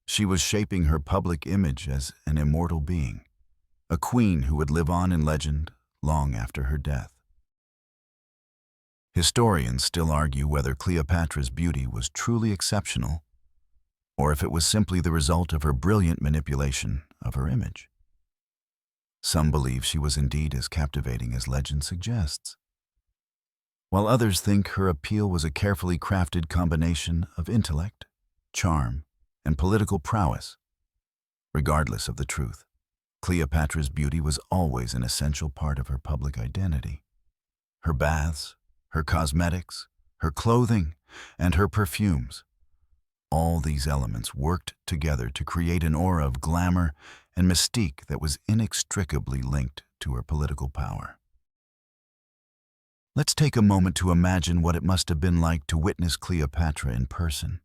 She was shaping her public image as an immortal being, a queen who would live on in legend long after her death. Historians still argue whether Cleopatra's beauty was truly exceptional, or if it was simply the result of her brilliant manipulation of her image. Some believe she was indeed as captivating as legend suggests, while others think her appeal was a carefully crafted combination of intellect, charm, and political prowess. Regardless of the truth, Cleopatra's beauty was always an essential part of her public identity. Her baths, her cosmetics, her clothing, and her perfumes. All these elements worked together to create an aura of glamour and mystique that was inextricably linked to her political power. Let's take a moment to imagine what it must have been like to witness Cleopatra in person.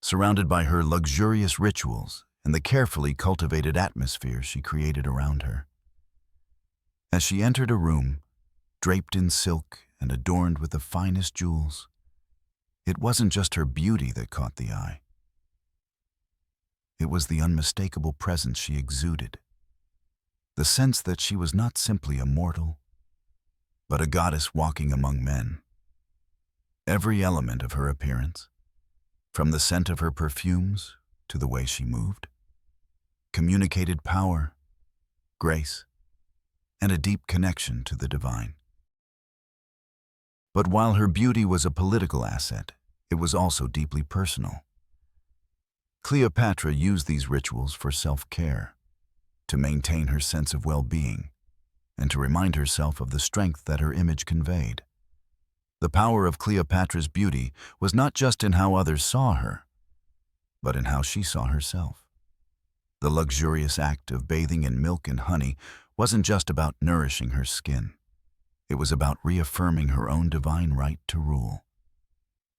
Surrounded by her luxurious rituals and the carefully cultivated atmosphere she created around her. As she entered a room, draped in silk and adorned with the finest jewels, it wasn't just her beauty that caught the eye. It was the unmistakable presence she exuded, the sense that she was not simply a mortal, but a goddess walking among men. Every element of her appearance, from the scent of her perfumes to the way she moved, communicated power, grace, and a deep connection to the divine. But while her beauty was a political asset, it was also deeply personal. Cleopatra used these rituals for self-care, to maintain her sense of well-being, and to remind herself of the strength that her image conveyed. The power of Cleopatra's beauty was not just in how others saw her, but in how she saw herself. The luxurious act of bathing in milk and honey wasn't just about nourishing her skin. It was about reaffirming her own divine right to rule.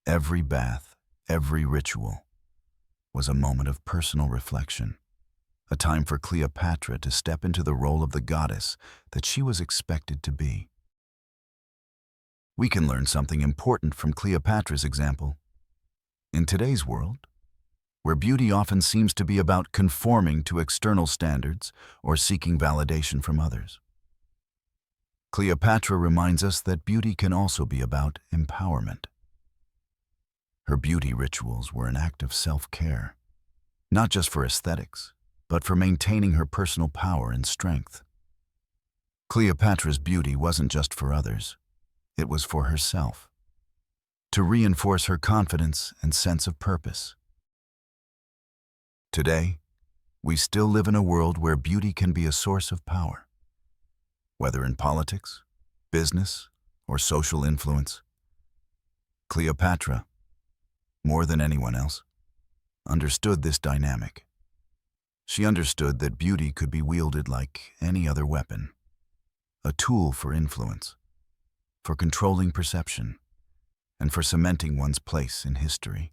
Every bath, every ritual, was a moment of personal reflection, a time for Cleopatra to step into the role of the goddess that she was expected to be. We can learn something important from Cleopatra's example. In today's world, where beauty often seems to be about conforming to external standards or seeking validation from others, Cleopatra reminds us that beauty can also be about empowerment. Her beauty rituals were an act of self-care, not just for aesthetics, but for maintaining her personal power and strength. Cleopatra's beauty wasn't just for others, it was for herself, to reinforce her confidence and sense of purpose. Today, we still live in a world where beauty can be a source of power. Whether in politics, business, or social influence, Cleopatra, more than anyone else, understood this dynamic. She understood that beauty could be wielded like any other weapon, a tool for influence, for controlling perception, and for cementing one's place in history.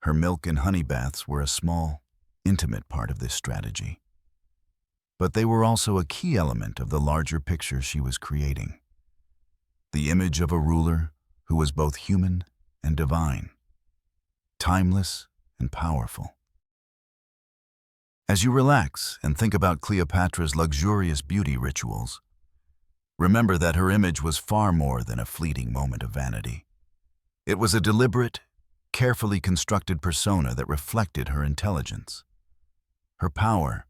Her milk and honey baths were a small, intimate part of this strategy. But they were also a key element of the larger picture she was creating. The image of a ruler who was both human and divine, timeless and powerful. As you relax and think about Cleopatra's luxurious beauty rituals, remember that her image was far more than a fleeting moment of vanity. It was a deliberate, carefully constructed persona that reflected her intelligence, her power,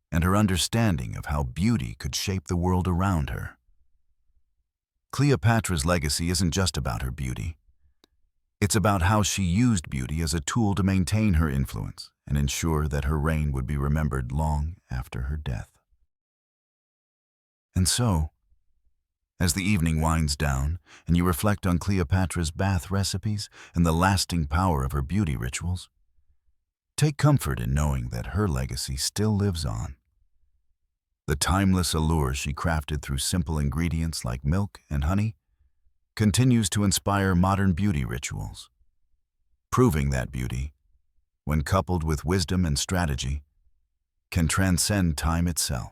and her understanding of how beauty could shape the world around her. Cleopatra's legacy isn't just about her beauty. It's about how she used beauty as a tool to maintain her influence and ensure that her reign would be remembered long after her death. And so, as the evening winds down and you reflect on Cleopatra's bath recipes and the lasting power of her beauty rituals, take comfort in knowing that her legacy still lives on. The timeless allure she crafted through simple ingredients like milk and honey continues to inspire modern beauty rituals, proving that beauty, when coupled with wisdom and strategy, can transcend time itself.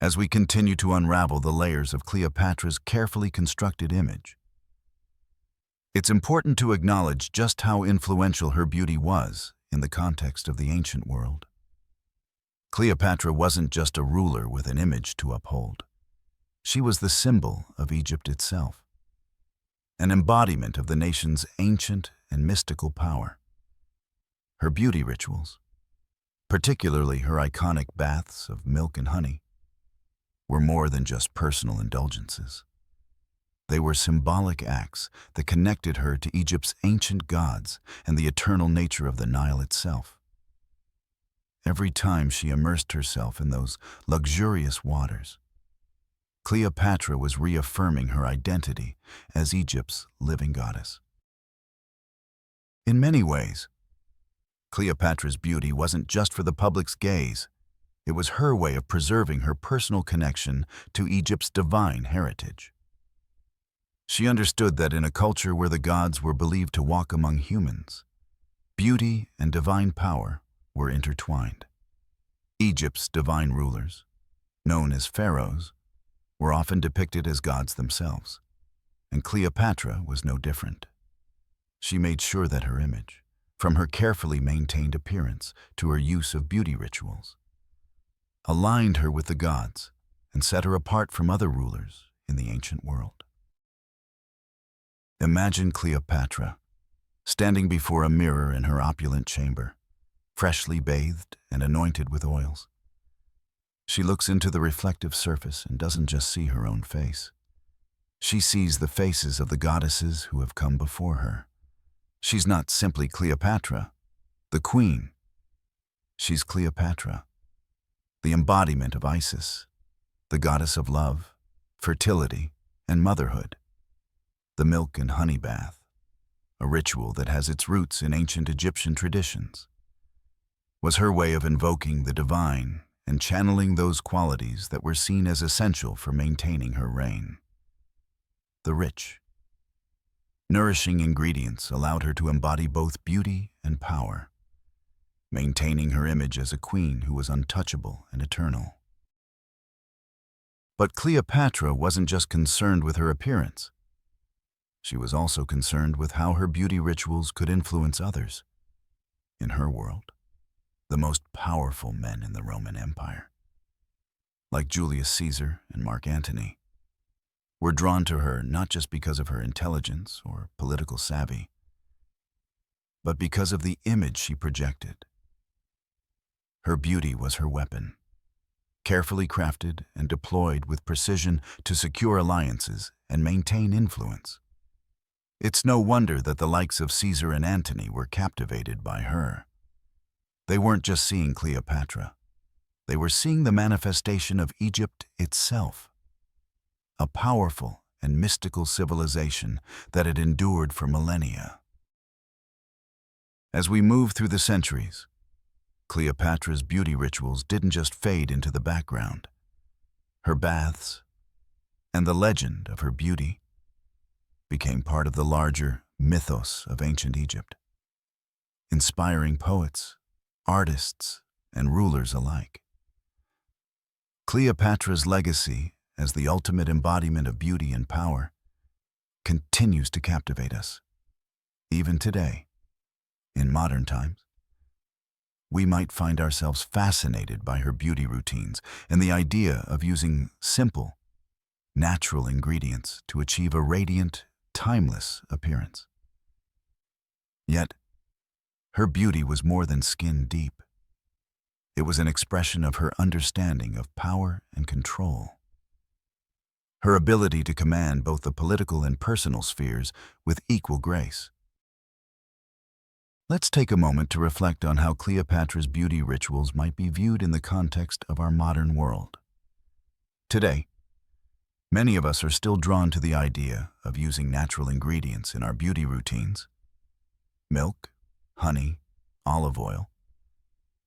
As we continue to unravel the layers of Cleopatra's carefully constructed image, it's important to acknowledge just how influential her beauty was in the context of the ancient world. Cleopatra wasn't just a ruler with an image to uphold. She was the symbol of Egypt itself, an embodiment of the nation's ancient and mystical power. Her beauty rituals, particularly her iconic baths of milk and honey, were more than just personal indulgences. They were symbolic acts that connected her to Egypt's ancient gods and the eternal nature of the Nile itself. Every time she immersed herself in those luxurious waters, Cleopatra was reaffirming her identity as Egypt's living goddess. In many ways, Cleopatra's beauty wasn't just for the public's gaze. It was her way of preserving her personal connection to Egypt's divine heritage. She understood that in a culture where the gods were believed to walk among humans, beauty and divine power were intertwined. Egypt's divine rulers, known as pharaohs, were often depicted as gods themselves, and Cleopatra was no different. She made sure that her image, from her carefully maintained appearance to her use of beauty rituals, aligned her with the gods and set her apart from other rulers in the ancient world. Imagine Cleopatra, standing before a mirror in her opulent chamber, freshly bathed and anointed with oils. She looks into the reflective surface and doesn't just see her own face. She sees the faces of the goddesses who have come before her. She's not simply Cleopatra, the queen. She's Cleopatra, the embodiment of Isis, the goddess of love, fertility, and motherhood. The milk and honey bath, a ritual that has its roots in ancient Egyptian traditions, was her way of invoking the divine and channeling those qualities that were seen as essential for maintaining her reign. The rich, nourishing ingredients allowed her to embody both beauty and power, maintaining her image as a queen who was untouchable and eternal. But Cleopatra wasn't just concerned with her appearance. She was also concerned with how her beauty rituals could influence others. In her world, the most powerful men in the Roman Empire, like Julius Caesar and Mark Antony, were drawn to her not just because of her intelligence or political savvy, but because of the image she projected. Her beauty was her weapon, carefully crafted and deployed with precision to secure alliances and maintain influence. It's no wonder that the likes of Caesar and Antony were captivated by her. They weren't just seeing Cleopatra. They were seeing the manifestation of Egypt itself, a powerful and mystical civilization that had endured for millennia. As we move through the centuries, Cleopatra's beauty rituals didn't just fade into the background. Her baths and the legend of her beauty became part of the larger mythos of ancient Egypt, inspiring poets, artists, and rulers alike. Cleopatra's legacy as the ultimate embodiment of beauty and power continues to captivate us. Even today, in modern times, we might find ourselves fascinated by her beauty routines and the idea of using simple, natural ingredients to achieve a radiant, timeless appearance. Yet, her beauty was more than skin deep. It was an expression of her understanding of power and control. Her ability to command both the political and personal spheres with equal grace. Let's take a moment to reflect on how Cleopatra's beauty rituals might be viewed in the context of our modern world. Today, many of us are still drawn to the idea of using natural ingredients in our beauty routines: milk, honey, olive oil,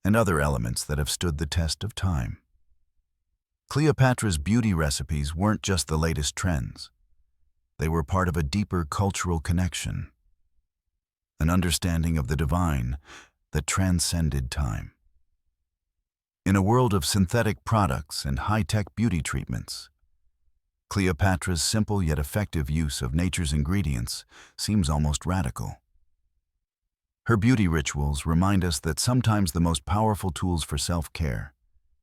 and other elements that have stood the test of time. Cleopatra's beauty recipes weren't just the latest trends. They were part of a deeper cultural connection, an understanding of the divine that transcended time. In a world of synthetic products and high-tech beauty treatments, Cleopatra's simple yet effective use of nature's ingredients seems almost radical. Her beauty rituals remind us that sometimes the most powerful tools for self-care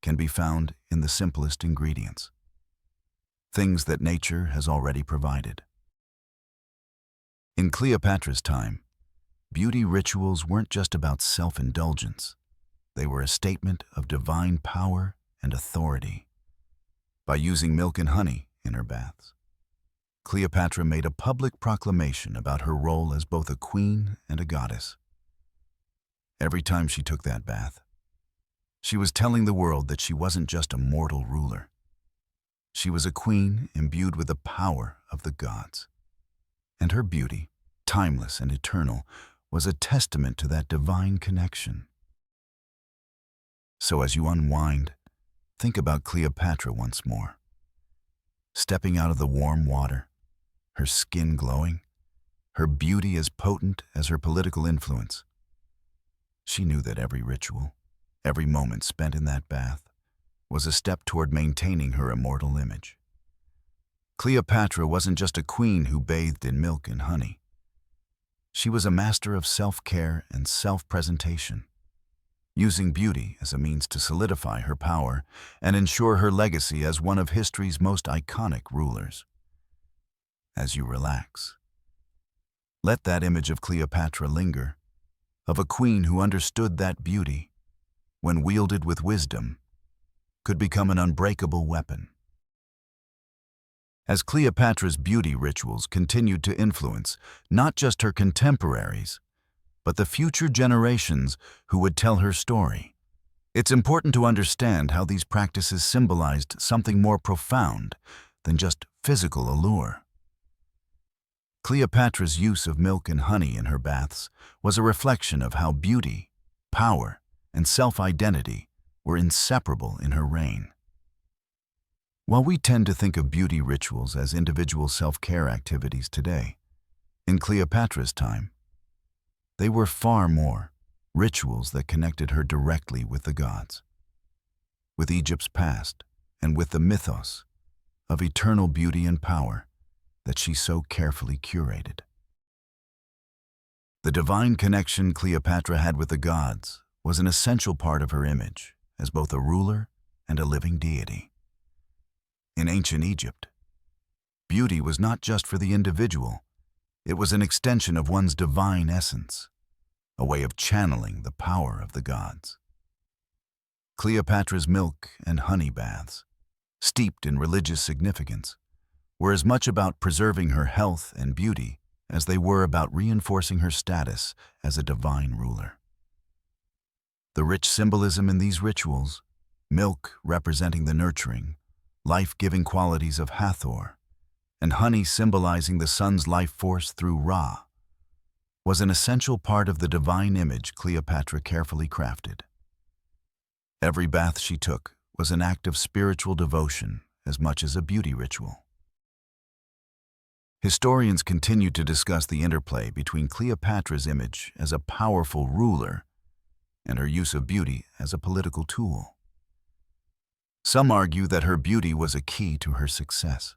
can be found in the simplest ingredients, things that nature has already provided. In Cleopatra's time, beauty rituals weren't just about self-indulgence. They were a statement of divine power and authority. By using milk and honey in her baths, Cleopatra made a public proclamation about her role as both a queen and a goddess. Every time she took that bath, she was telling the world that she wasn't just a mortal ruler. She was a queen imbued with the power of the gods. And her beauty, timeless and eternal, was a testament to that divine connection. So as you unwind, think about Cleopatra once more. Stepping out of the warm water, her skin glowing, her beauty as potent as her political influence. She knew that every ritual, every moment spent in that bath, was a step toward maintaining her immortal image. Cleopatra wasn't just a queen who bathed in milk and honey. She was a master of self-care and self-presentation, using beauty as a means to solidify her power and ensure her legacy as one of history's most iconic rulers. As you relax, let that image of Cleopatra linger, of a queen who understood that beauty, when wielded with wisdom, could become an unbreakable weapon. As Cleopatra's beauty rituals continued to influence not just her contemporaries, but the future generations who would tell her story, it's important to understand how these practices symbolized something more profound than just physical allure. Cleopatra's use of milk and honey in her baths was a reflection of how beauty, power, and self-identity were inseparable in her reign. While we tend to think of beauty rituals as individual self-care activities today, in Cleopatra's time, they were far more rituals that connected her directly with the gods, with Egypt's past, and with the mythos of eternal beauty and power that she so carefully curated. The divine connection Cleopatra had with the gods was an essential part of her image as both a ruler and a living deity. In ancient Egypt, beauty was not just for the individual, it was an extension of one's divine essence, a way of channeling the power of the gods. Cleopatra's milk and honey baths, steeped in religious significance, were as much about preserving her health and beauty as they were about reinforcing her status as a divine ruler. The rich symbolism in these rituals, milk representing the nurturing, life-giving qualities of Hathor, and honey symbolizing the sun's life force through Ra, was an essential part of the divine image Cleopatra carefully crafted. Every bath she took was an act of spiritual devotion as much as a beauty ritual. Historians continue to discuss the interplay between Cleopatra's image as a powerful ruler and her use of beauty as a political tool. Some argue that her beauty was a key to her success,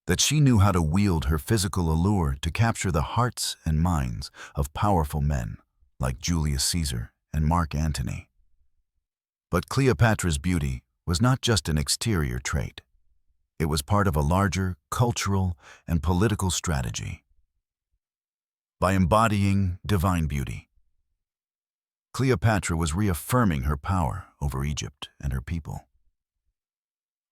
that she knew how to wield her physical allure to capture the hearts and minds of powerful men like Julius Caesar and Mark Antony. But Cleopatra's beauty was not just an exterior trait. It was part of a larger cultural and political strategy. By embodying divine beauty, Cleopatra was reaffirming her power over Egypt and her people,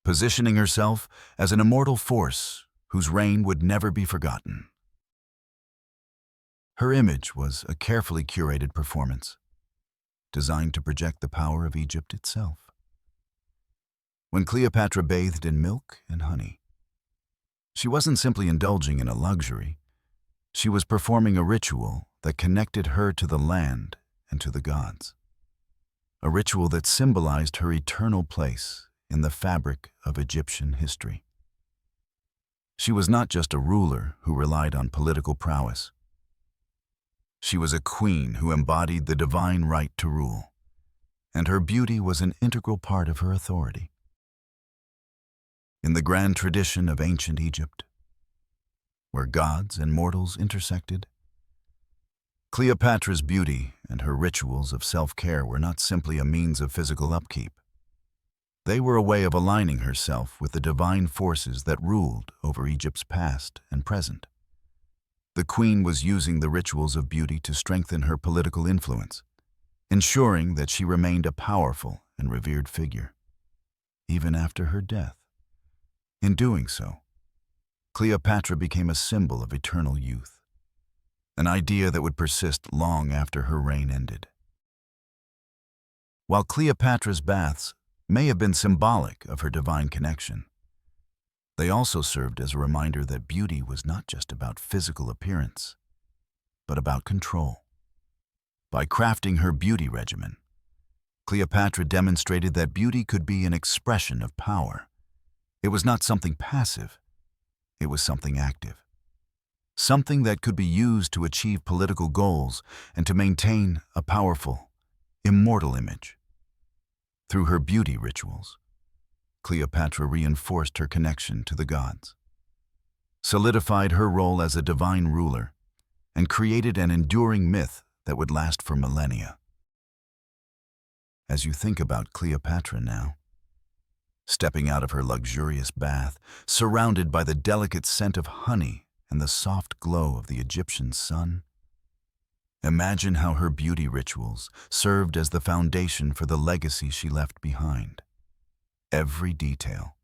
positioning herself as an immortal force whose reign would never be forgotten. Her image was a carefully curated performance, designed to project the power of Egypt itself. When Cleopatra bathed in milk and honey, she wasn't simply indulging in a luxury, she was performing a ritual that connected her to the land and to the gods, a ritual that symbolized her eternal place in the fabric of Egyptian history. She was not just a ruler who relied on political prowess. She was a queen who embodied the divine right to rule, and her beauty was an integral part of her authority. In the grand tradition of ancient Egypt, where gods and mortals intersected, Cleopatra's beauty and her rituals of self-care were not simply a means of physical upkeep. They were a way of aligning herself with the divine forces that ruled over Egypt's past and present. The queen was using the rituals of beauty to strengthen her political influence, ensuring that she remained a powerful and revered figure, even after her death. In doing so, Cleopatra became a symbol of eternal youth, an idea that would persist long after her reign ended. While Cleopatra's baths may have been symbolic of her divine connection, they also served as a reminder that beauty was not just about physical appearance, but about control. By crafting her beauty regimen, Cleopatra demonstrated that beauty could be an expression of power. It was not something passive, it was something active. Something that could be used to achieve political goals and to maintain a powerful, immortal image. Through her beauty rituals, Cleopatra reinforced her connection to the gods, solidified her role as a divine ruler, and created an enduring myth that would last for millennia. As you think about Cleopatra now, stepping out of her luxurious bath, surrounded by the delicate scent of honey and the soft glow of the Egyptian sun, imagine how her beauty rituals served as the foundation for the legacy she left behind. Every detail,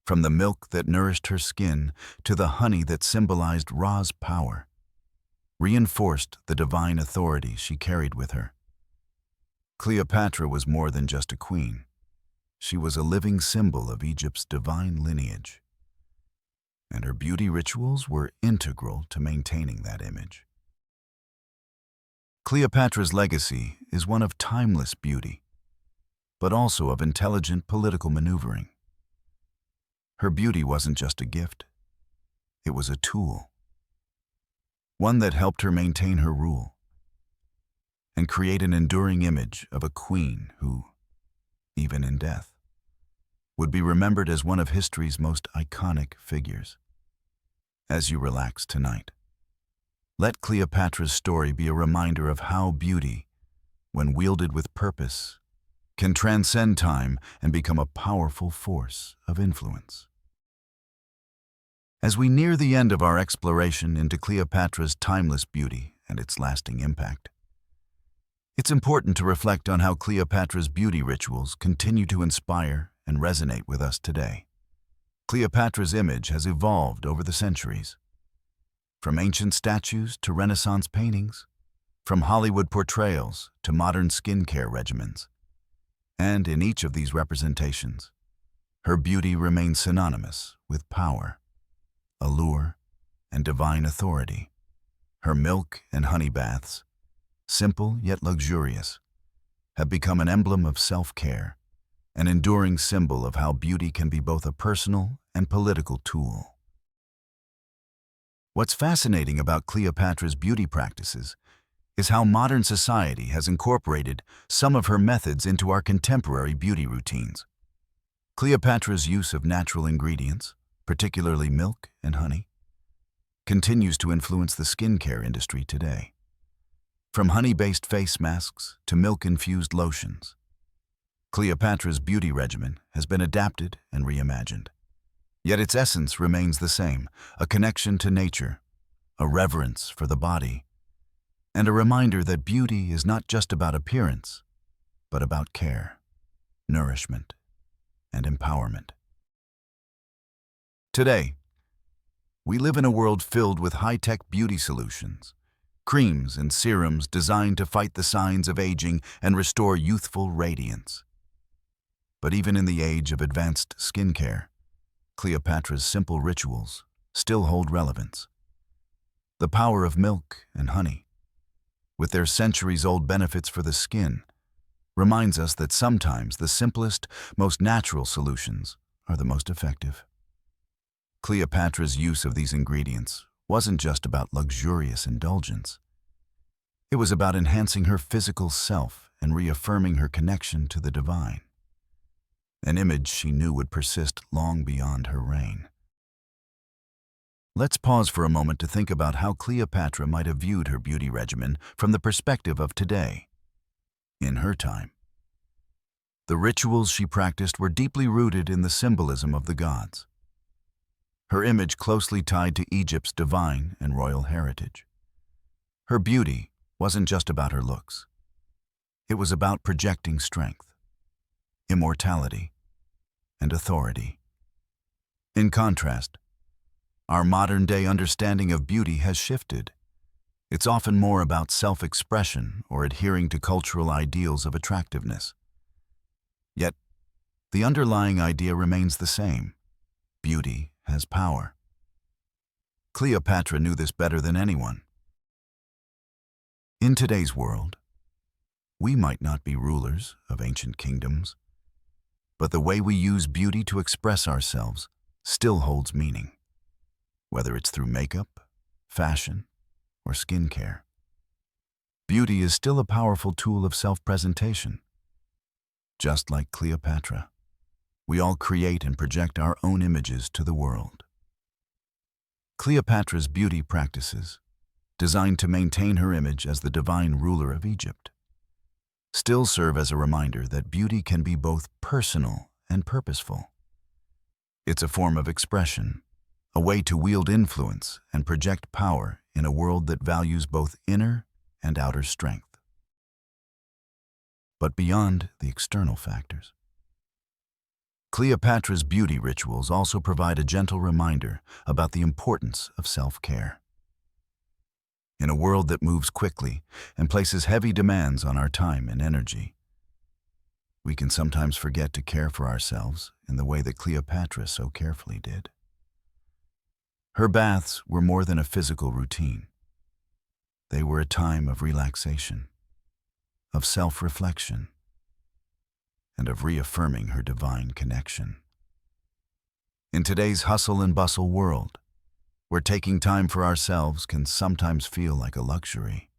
from the milk that nourished her skin to the honey that symbolized Ra's power, reinforced the divine authority she carried with her. Cleopatra was more than just a queen. She was a living symbol of Egypt's divine lineage, and her beauty rituals were integral to maintaining that image. Cleopatra's legacy is one of timeless beauty, but also of intelligent political maneuvering. Her beauty wasn't just a gift, it was a tool, one that helped her maintain her rule and create an enduring image of a queen who, even in death, would be remembered as one of history's most iconic figures. As you relax tonight, let Cleopatra's story be a reminder of how beauty, when wielded with purpose, can transcend time and become a powerful force of influence. As we near the end of our exploration into Cleopatra's timeless beauty and its lasting impact, it's important to reflect on how Cleopatra's beauty rituals continue to inspire and resonate with us today. Cleopatra's image has evolved over the centuries. From ancient statues to Renaissance paintings, from Hollywood portrayals to modern skincare regimens. And in each of these representations, her beauty remains synonymous with power, allure, and divine authority. Her milk and honey baths, simple yet luxurious, have become an emblem of self-care, an enduring symbol of how beauty can be both a personal and political tool. What's fascinating about Cleopatra's beauty practices is how modern society has incorporated some of her methods into our contemporary beauty routines. Cleopatra's use of natural ingredients, particularly milk and honey, continues to influence the skincare industry today. From honey-based face masks to milk-infused lotions, Cleopatra's beauty regimen has been adapted and reimagined. Yet its essence remains the same, a connection to nature, a reverence for the body, and a reminder that beauty is not just about appearance, but about care, nourishment, and empowerment. Today, we live in a world filled with high-tech beauty solutions, creams and serums designed to fight the signs of aging and restore youthful radiance. But even in the age of advanced skincare, Cleopatra's simple rituals still hold relevance. The power of milk and honey, with their centuries-old benefits for the skin, reminds us that sometimes the simplest, most natural solutions are the most effective. Cleopatra's use of these ingredients wasn't just about luxurious indulgence. It was about enhancing her physical self and reaffirming her connection to the divine, an image she knew would persist long beyond her reign. Let's pause for a moment to think about how Cleopatra might have viewed her beauty regimen from the perspective of today. In her time, the rituals she practiced were deeply rooted in the symbolism of the gods, her image closely tied to Egypt's divine and royal heritage. Her beauty wasn't just about her looks. It was about projecting strength, immortality, and authority. In contrast, our modern-day understanding of beauty has shifted. It's often more about self-expression or adhering to cultural ideals of attractiveness. Yet, the underlying idea remains the same. Beauty has power. Cleopatra knew this better than anyone. In today's world, we might not be rulers of ancient kingdoms, but the way we use beauty to express ourselves still holds meaning, whether it's through makeup, fashion, or skincare. Beauty is still a powerful tool of self-presentation. Just like Cleopatra, we all create and project our own images to the world. Cleopatra's beauty practices, designed to maintain her image as the divine ruler of Egypt, still serve as a reminder that beauty can be both personal and purposeful. It's a form of expression, a way to wield influence and project power in a world that values both inner and outer strength. But beyond the external factors, Cleopatra's beauty rituals also provide a gentle reminder about the importance of self-care. In a world that moves quickly and places heavy demands on our time and energy, we can sometimes forget to care for ourselves in the way that Cleopatra so carefully did. Her baths were more than a physical routine. They were a time of relaxation, of self-reflection, and of reaffirming her divine connection. In today's hustle and bustle world, where taking time for ourselves can sometimes feel like a luxury,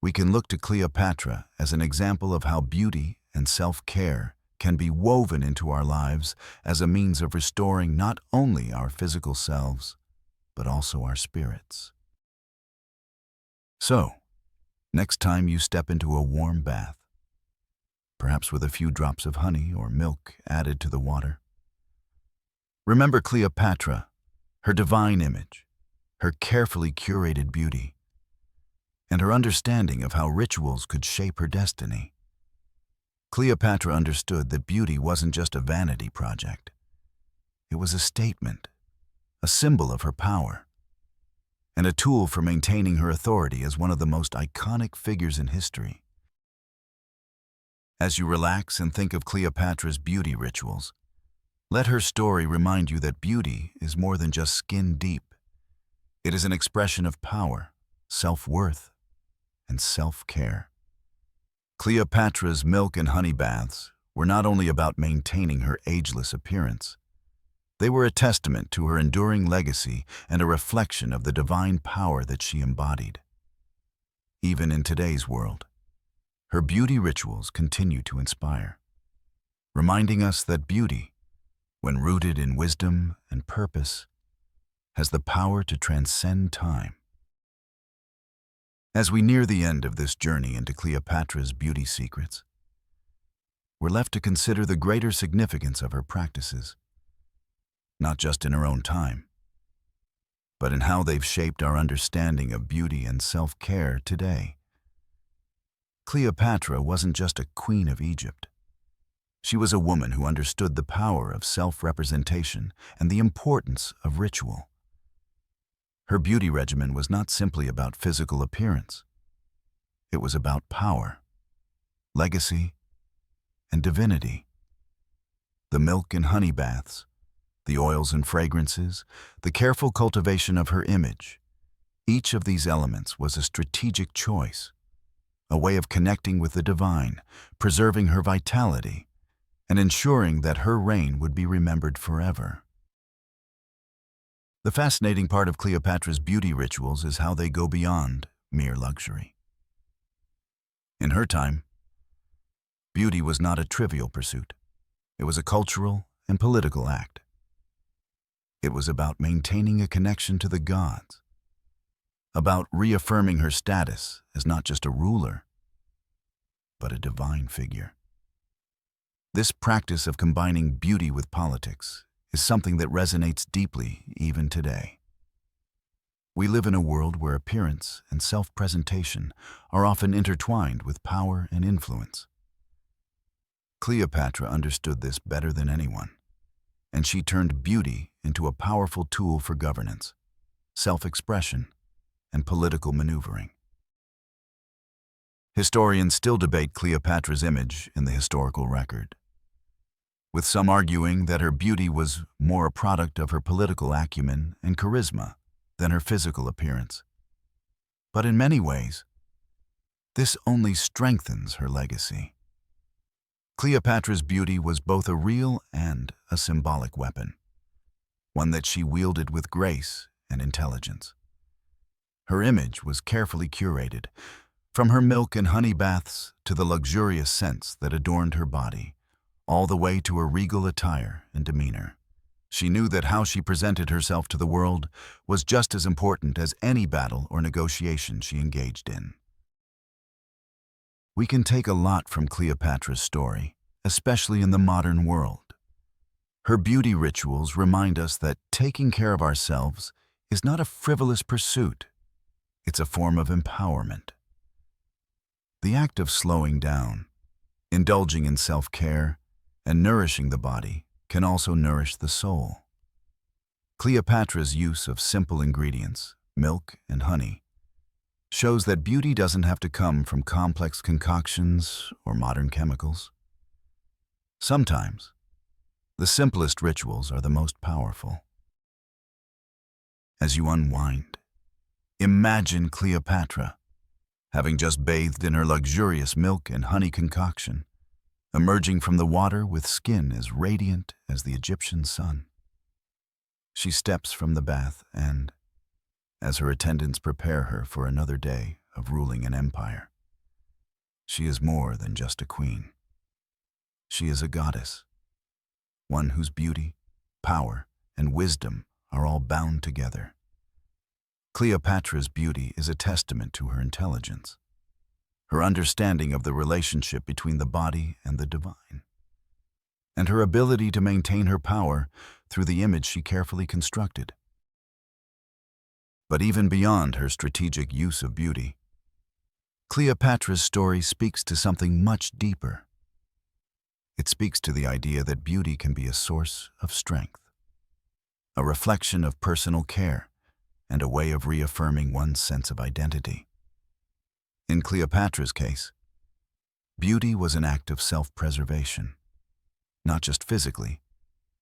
we can look to Cleopatra as an example of how beauty and self-care can be woven into our lives as a means of restoring not only our physical selves, but also our spirits. So, next time you step into a warm bath, perhaps with a few drops of honey or milk added to the water, remember Cleopatra, her divine image, her carefully curated beauty, and her understanding of how rituals could shape her destiny. Cleopatra understood that beauty wasn't just a vanity project. It was a statement, a symbol of her power, and a tool for maintaining her authority as one of the most iconic figures in history. As you relax and think of Cleopatra's beauty rituals, let her story remind you that beauty is more than just skin deep. It is an expression of power, self-worth, and self-care. Cleopatra's milk and honey baths were not only about maintaining her ageless appearance, they were a testament to her enduring legacy and a reflection of the divine power that she embodied. Even in today's world, her beauty rituals continue to inspire, reminding us that beauty, when rooted in wisdom and purpose, has the power to transcend time. As we near the end of this journey into Cleopatra's beauty secrets, we're left to consider the greater significance of her practices, not just in her own time, but in how they've shaped our understanding of beauty and self-care today. Cleopatra wasn't just a queen of Egypt. She was a woman who understood the power of self-representation and the importance of ritual. Her beauty regimen was not simply about physical appearance. It was about power, legacy, and divinity. The milk and honey baths, the oils and fragrances, the careful cultivation of her image, each of these elements was a strategic choice, a way of connecting with the divine, preserving her vitality, and ensuring that her reign would be remembered forever. The fascinating part of Cleopatra's beauty rituals is how they go beyond mere luxury. In her time, beauty was not a trivial pursuit. It was a cultural and political act. It was about maintaining a connection to the gods, about reaffirming her status as not just a ruler, but a divine figure. This practice of combining beauty with politics is something that resonates deeply even today. We live in a world where appearance and self-presentation are often intertwined with power and influence. Cleopatra understood this better than anyone, and she turned beauty into a powerful tool for governance, self-expression, and political maneuvering. Historians still debate Cleopatra's image in the historical record, with some arguing that her beauty was more a product of her political acumen and charisma than her physical appearance. But in many ways, this only strengthens her legacy. Cleopatra's beauty was both a real and a symbolic weapon, one that she wielded with grace and intelligence. Her image was carefully curated, from her milk and honey baths to the luxurious scents that adorned her body, all the way to her regal attire and demeanor. She knew that how she presented herself to the world was just as important as any battle or negotiation she engaged in. We can take a lot from Cleopatra's story, especially in the modern world. Her beauty rituals remind us that taking care of ourselves is not a frivolous pursuit. It's a form of empowerment. The act of slowing down, indulging in self-care, and nourishing the body can also nourish the soul. Cleopatra's use of simple ingredients, milk and honey, shows that beauty doesn't have to come from complex concoctions or modern chemicals. Sometimes, the simplest rituals are the most powerful. As you unwind, Imagine Cleopatra, having just bathed in her luxurious milk and honey concoction, emerging from the water with skin as radiant as the Egyptian sun. She steps from the bath and, as her attendants prepare her for another day of ruling an empire, she is more than just a queen. She is a goddess, one whose beauty, power, and wisdom are all bound together. Cleopatra's beauty is a testament to her intelligence, her understanding of the relationship between the body and the divine, and her ability to maintain her power through the image she carefully constructed. But even beyond her strategic use of beauty, Cleopatra's story speaks to something much deeper. It speaks to the idea that beauty can be a source of strength, a reflection of personal care, and a way of reaffirming one's sense of identity. In Cleopatra's case, beauty was an act of self-preservation, not just physically,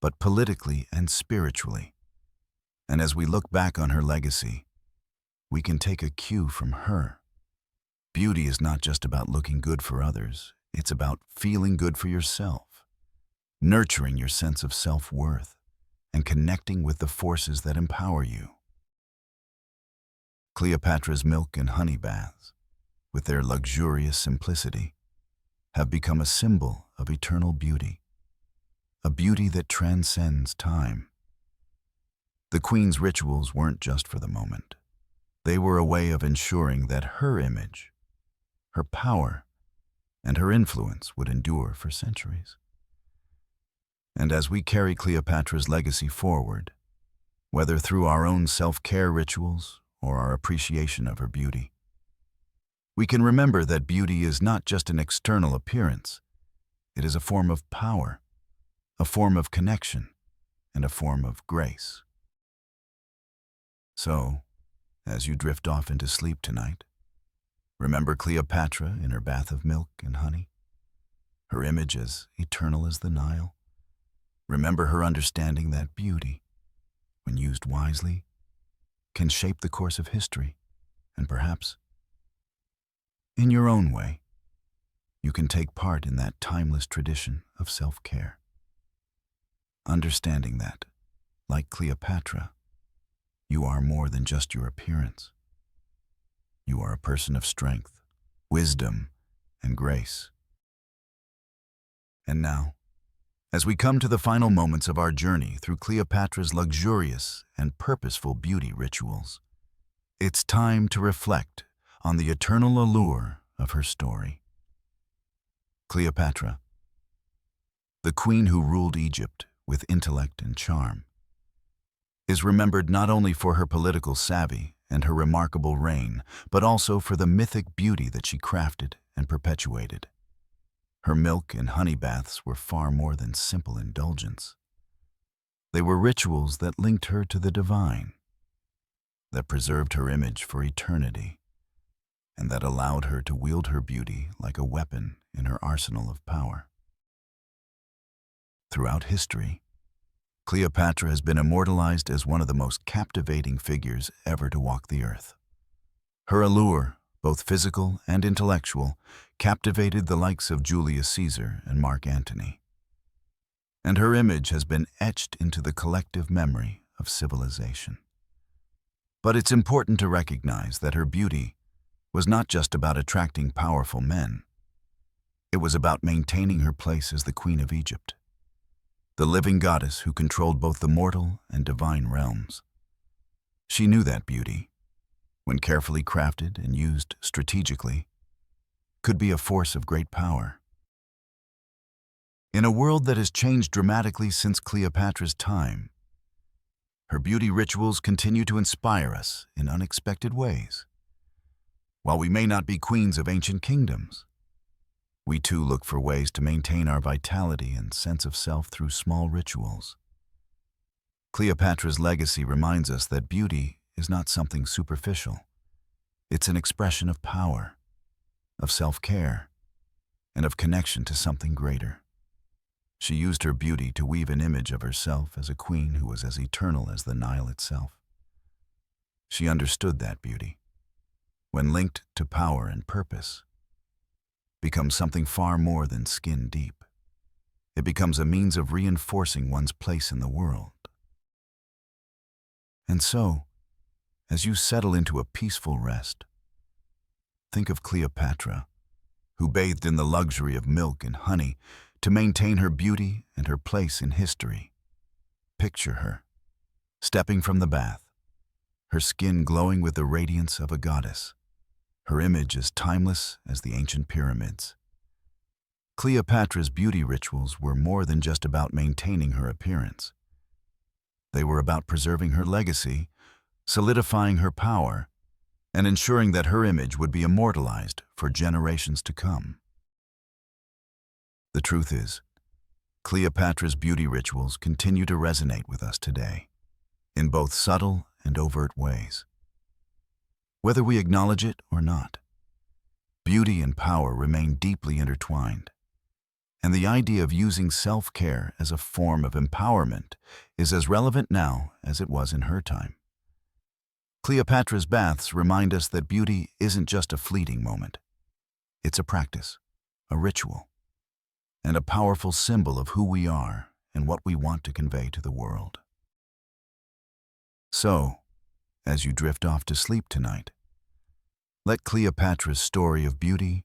but politically and spiritually. And as we look back on her legacy, we can take a cue from her. Beauty is not just about looking good for others, it's about feeling good for yourself, nurturing your sense of self-worth, and connecting with the forces that empower you. Cleopatra's milk and honey baths, with their luxurious simplicity, have become a symbol of eternal beauty, a beauty that transcends time. The queen's rituals weren't just for the moment. They were a way of ensuring that her image, her power, and her influence would endure for centuries. And as we carry Cleopatra's legacy forward, whether through our own self-care rituals or our appreciation of her beauty, we can remember that beauty is not just an external appearance. It is a form of power, a form of connection, and a form of grace. So, as you drift off into sleep tonight, remember Cleopatra in her bath of milk and honey, her image as eternal as the Nile. Remember her understanding that beauty, when used wisely, can shape the course of history, and perhaps, in your own way, you can take part in that timeless tradition of self-care. Understanding that, like Cleopatra, you are more than just your appearance. You are a person of strength, wisdom, and grace. And now, as we come to the final moments of our journey through Cleopatra's luxurious and purposeful beauty rituals, it's time to reflect on the eternal allure of her story. Cleopatra, the queen who ruled Egypt with intellect and charm, is remembered not only for her political savvy and her remarkable reign, but also for the mythic beauty that she crafted and perpetuated. Her milk and honey baths were far more than simple indulgence. They were rituals that linked her to the divine, that preserved her image for eternity, and that allowed her to wield her beauty like a weapon in her arsenal of power. Throughout history, Cleopatra has been immortalized as one of the most captivating figures ever to walk the earth. Her allure, both physical and intellectual, captivated the likes of Julius Caesar and Mark Antony. And her image has been etched into the collective memory of civilization. But it's important to recognize that her beauty was not just about attracting powerful men. It was about maintaining her place as the Queen of Egypt, the living goddess who controlled both the mortal and divine realms. She knew that beauty, when carefully crafted and used strategically, could be a force of great power. In a world that has changed dramatically since Cleopatra's time, her beauty rituals continue to inspire us in unexpected ways. While we may not be queens of ancient kingdoms, we too look for ways to maintain our vitality and sense of self through small rituals. Cleopatra's legacy reminds us that beauty is not something superficial. It's an expression of power, of self-care, and of connection to something greater. She used her beauty to weave an image of herself as a queen who was as eternal as the Nile itself. She understood that beauty, when linked to power and purpose, becomes something far more than skin deep. It becomes a means of reinforcing one's place in the world. And so, as you settle into a peaceful rest, think of Cleopatra, who bathed in the luxury of milk and honey to maintain her beauty and her place in history. Picture her, stepping from the bath, her skin glowing with the radiance of a goddess, her image as timeless as the ancient pyramids. Cleopatra's beauty rituals were more than just about maintaining her appearance. They were about preserving her legacy, solidifying her power, and ensuring that her image would be immortalized for generations to come. The truth is, Cleopatra's beauty rituals continue to resonate with us today, in both subtle and overt ways. Whether we acknowledge it or not, beauty and power remain deeply intertwined, and the idea of using self-care as a form of empowerment is as relevant now as it was in her time. Cleopatra's baths remind us that beauty isn't just a fleeting moment. It's a practice, a ritual, and a powerful symbol of who we are and what we want to convey to the world. So, as you drift off to sleep tonight, let Cleopatra's story of beauty,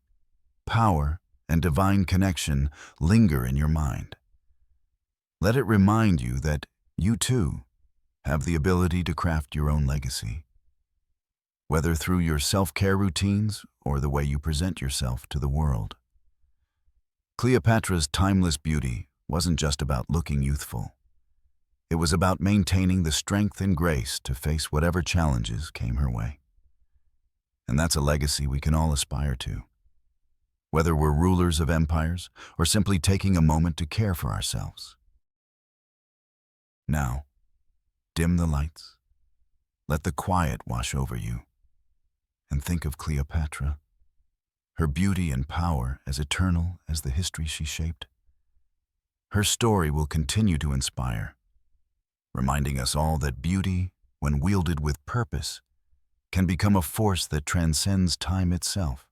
power, and divine connection linger in your mind. Let it remind you that you too have the ability to craft your own legacy, whether through your self-care routines or the way you present yourself to the world. Cleopatra's timeless beauty wasn't just about looking youthful. It was about maintaining the strength and grace to face whatever challenges came her way. And that's a legacy we can all aspire to, whether we're rulers of empires or simply taking a moment to care for ourselves. Now, dim the lights, let the quiet wash over you, and think of Cleopatra, her beauty and power as eternal as the history she shaped. Her story will continue to inspire, reminding us all that beauty, when wielded with purpose, can become a force that transcends time itself.